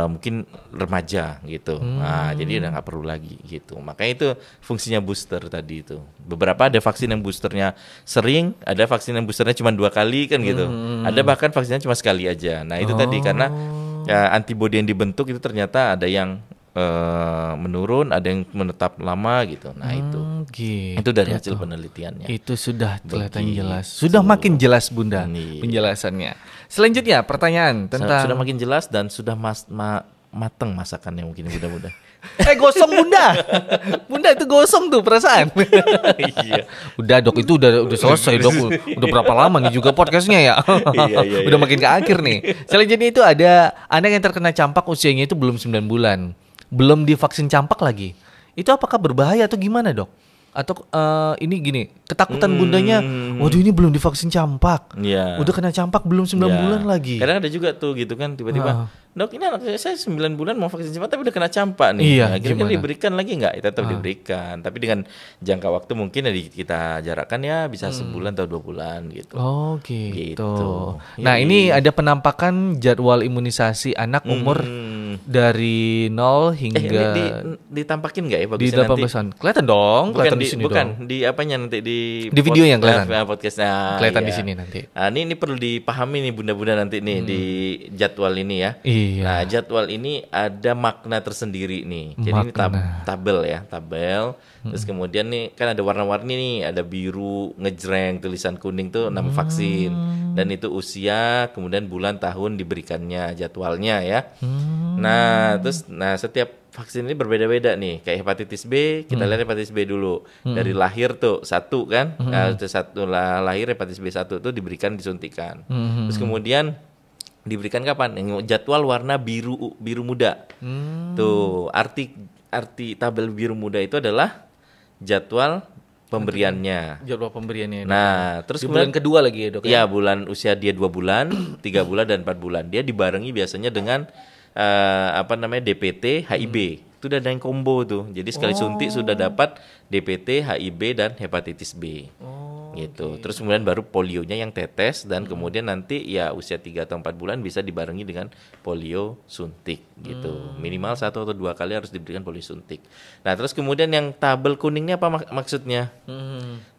mungkin remaja gitu. Nah, jadi udah nggak perlu lagi gitu. Makanya itu fungsinya booster tadi itu. Beberapa ada vaksin yang boosternya sering, ada vaksin yang boosternya cuma 2 kali kan gitu. Ada bahkan vaksinnya cuma sekali aja. Nah, itu tadi karena antibodi yang dibentuk itu ternyata ada yang menurun, ada yang menetap lama gitu. Nah, itu dari hasil penelitiannya. Itu sudah kelihatan jelas. Sudah makin jelas, Bunda, penjelasannya. Selanjutnya pertanyaan tentang sudah makin jelas dan sudah mateng masakannya mungkin mudah-mudah. Gosong Bunda. Bunda itu gosong tuh perasaan. Iya. Udah, Dok, itu udah selesai, Dok. Udah berapa lama nih juga podcastnya ya? Iya. Udah makin ke akhir nih. Selanjutnya itu ada anak yang terkena campak usianya itu belum 9 bulan. Belum divaksin campak lagi. Itu apakah berbahaya atau gimana, Dok? Atau ini gini, ketakutan bundanya, waduh ini belum divaksin campak. Iya. Udah kena campak belum 9 bulan lagi. Kadang ada juga tuh gitu kan tiba-tiba, dok ini anak saya 9 bulan mau vaksin campak tapi udah kena campak nih. Iya, Nah, kira-kira gimana? diberikan lagi nggak? Tetap diberikan. Tapi dengan jangka waktu mungkin kita jarakkan ya bisa sebulan atau 2 bulan gitu. Oh gitu. Gitu. Nah Yoi. ini ada penampakan jadwal imunisasi anak umur dari 0 hingga Ini ditampakin nggak ya di bagusnya nanti? 18-an. Kelihatan dong, kelihatan di sini bukan dong. di apanya nanti di video yang kelihatan. podcast. Nah, Kelihatan iya. di sini nanti. Nah, ini perlu dipahami nih bunda-bunda nanti nih di jadwal ini ya. Iya. Nah, jadwal ini ada makna tersendiri nih. Jadi ini tabel ya, tabel. Terus kemudian nih kan ada warna-warni nih, ada biru, ngejreng, tulisan kuning tuh nama vaksin. Dan itu usia, kemudian bulan, tahun diberikannya, jadwalnya ya. Nah, terus setiap vaksin ini berbeda-beda nih. Kayak hepatitis B, kita lihat hepatitis B dulu. Dari lahir tuh 1 kan. Nah, itu lahir hepatitis B1 tuh diberikan disuntikan. Terus kemudian diberikan kapan? Jadwal warna biru muda. Tuh, arti tabel biru muda itu adalah jadwal pemberiannya. Jadwal pemberiannya. Nah, terus di bulan kedua lagi ya, Dok? Ya, bulan usia dia 2 bulan, 3 bulan dan 4 bulan. Dia dibarengi biasanya dengan DPT, HIB. Itu udah ada yang combo tuh. Jadi sekali suntik sudah dapat DPT, HIB dan hepatitis B. Gitu. Terus kemudian baru polionya yang tetes dan kemudian nanti ya usia 3 atau 4 bulan bisa dibarengi dengan polio suntik gitu. Minimal 1 atau 2 kali harus diberikan polio suntik. Nah, terus kemudian yang tabel kuning ini apa maksudnya?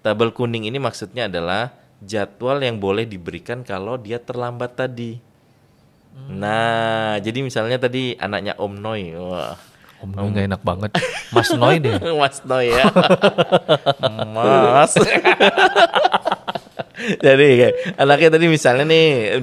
Tabel kuning ini maksudnya adalah jadwal yang boleh diberikan kalau dia terlambat tadi. Nah, jadi misalnya tadi anaknya Om Noi. Wah, Om Noi gak enak banget. Mas Noi deh. Mas Noi ya. Mas. Jadi anaknya tadi misalnya nih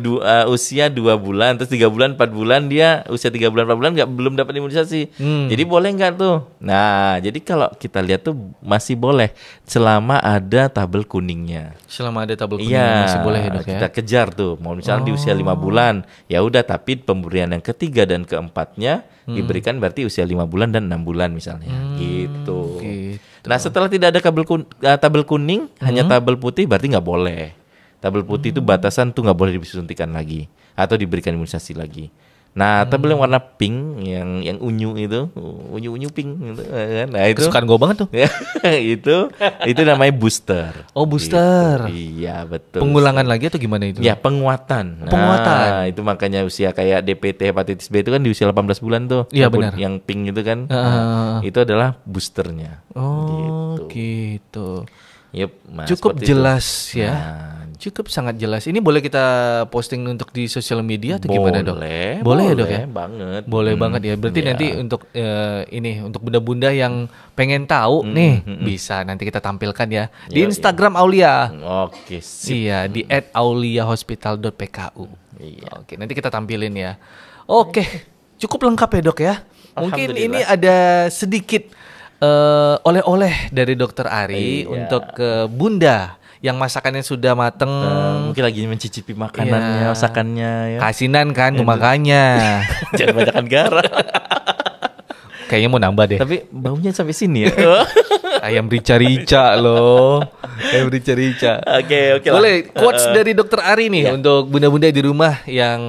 usia 2 bulan, terus 3 bulan, 4 bulan dia usia 3 bulan, 4 bulan belum dapat imunisasi. Jadi boleh nggak tuh? Nah, jadi kalau kita lihat tuh masih boleh selama ada tabel kuningnya. Selama ada tabel kuning masih boleh ya, Dok ya? Kita kejar tuh. Mau misalnya di usia 5 bulan, ya udah tapi pemberian yang ketiga dan keempatnya diberikan berarti usia 5 bulan dan 6 bulan misalnya. Gitu. Nah, setelah tidak ada tabel kuning, hanya tabel putih berarti nggak boleh. Tabel putih itu batasan tuh nggak boleh disuntikan lagi atau diberikan imunisasi lagi. Nah, tabel yang warna pink, yang unyu itu, unyu pink gitu kan. Nah, itu kesukaan gue banget tuh. itu namanya booster. Oh, booster. Gitu. Iya, betul. Pengulangan lagi atau gimana itu? Ya, penguatan. Nah, itu makanya usia kayak DPT hepatitis B itu kan di usia 18 bulan tuh. Iya, benar. Yang pink itu kan. Itu adalah boosternya. Oh, gitu. Yep, cukup jelas itu. ya. Cukup sangat jelas. Ini boleh kita posting untuk di sosial media atau gimana, Dok? Boleh ya, Dok ya? Banget. Boleh banget ya. Berarti nanti untuk untuk bunda-bunda yang pengen tahu nih bisa nanti kita tampilkan ya di Instagram Aulia. Oke, sip. Iya, di @auliahospital.pku. Iya. Oke, nanti kita tampilin ya. Oke, cukup lengkap ya, Dok ya. Mungkin ini ada sedikit oleh-oleh dari Dokter Ari untuk ke Bunda yang masakannya sudah mateng. Mungkin lagi mencicipi makanannya, masakannya ya. Kasinan kan makanya. Jangan banyakkan garam. Kayaknya mau nambah deh. Tapi baunya sampai sini ya. Ayam rica-rica loh. Ayam rica-rica. Oke. Boleh quotes dari Dokter Ari nih untuk bunda-bunda di rumah yang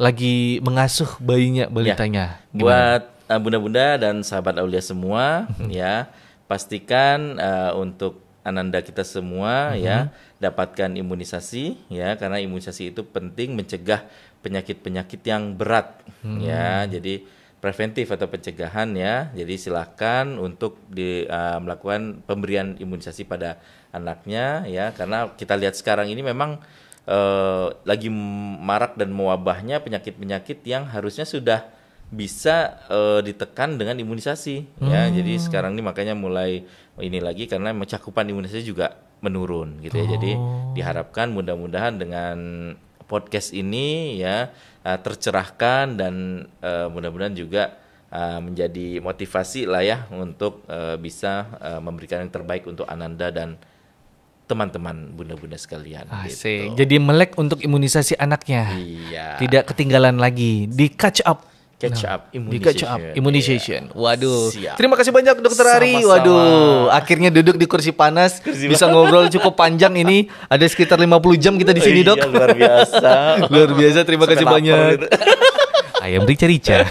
lagi mengasuh balitanya. Buat bunda-bunda dan sahabat Aulia semua ya, pastikan untuk Ananda kita semua ya dapatkan imunisasi ya, karena imunisasi itu penting mencegah penyakit-penyakit yang berat ya. Jadi preventif atau pencegahan ya. Jadi silakan untuk melakukan pemberian imunisasi pada anaknya ya, karena kita lihat sekarang ini memang lagi marak dan mewabahnya penyakit-penyakit yang harusnya sudah bisa ditekan dengan imunisasi ya. Jadi sekarang ini makanya mulai ini lagi karena cakupan imunisasi juga menurun gitu ya. Jadi diharapkan mudah-mudahan dengan podcast ini ya tercerahkan dan mudah-mudahan juga menjadi motivasi lah ya untuk bisa memberikan yang terbaik untuk Ananda dan teman-teman bunda-bunda sekalian. Asik. Gitu. Jadi melek untuk imunisasi anaknya. Iya. Tidak ketinggalan lagi, di catch up Catch up immunization. Waduh. Siap. Terima kasih banyak Dokter Ari. Sama-sama. Waduh, akhirnya duduk di kursi panas, bisa ngobrol cukup panjang ini. Ada sekitar 50 jam kita di sini, Dok. Iya, luar biasa. Luar biasa, terima kasih Sampai banyak. lapar gitu. Ayam rica-rica.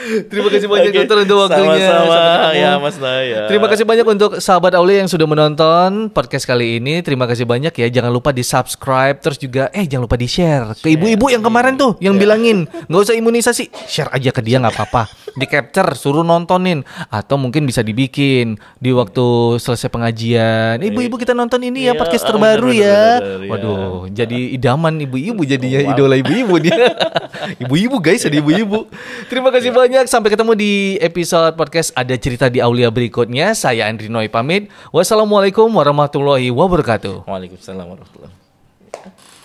Terima kasih banyak Dokter untuk waktunya. Sama-sama Sampai ketemu. ya Mas Naya. Terima kasih banyak untuk sahabat Aulia yang sudah menonton podcast kali ini. Terima kasih banyak ya. Jangan lupa di subscribe. Terus juga jangan lupa di share ke ibu-ibu yang kemarin tuh yang bilangin nggak usah imunisasi. Share aja ke dia nggak apa-apa. Di capture suruh nontonin. Atau mungkin bisa dibikin di waktu selesai pengajian. Ibu-ibu kita nonton ini ya podcast terbaru ya. Waduh, jadi idaman ibu-ibu jadinya. Idola ibu-ibu dia. Ibu-ibu guys, ada ibu-ibu. Terima kasih banyak. Sampai ketemu di episode podcast Ada Cerita di Aulia berikutnya. Saya Andri Noi pamit. Wassalamualaikum warahmatullahi wabarakatuh. Waalaikumsalam warahmatullahi wabarakatuh.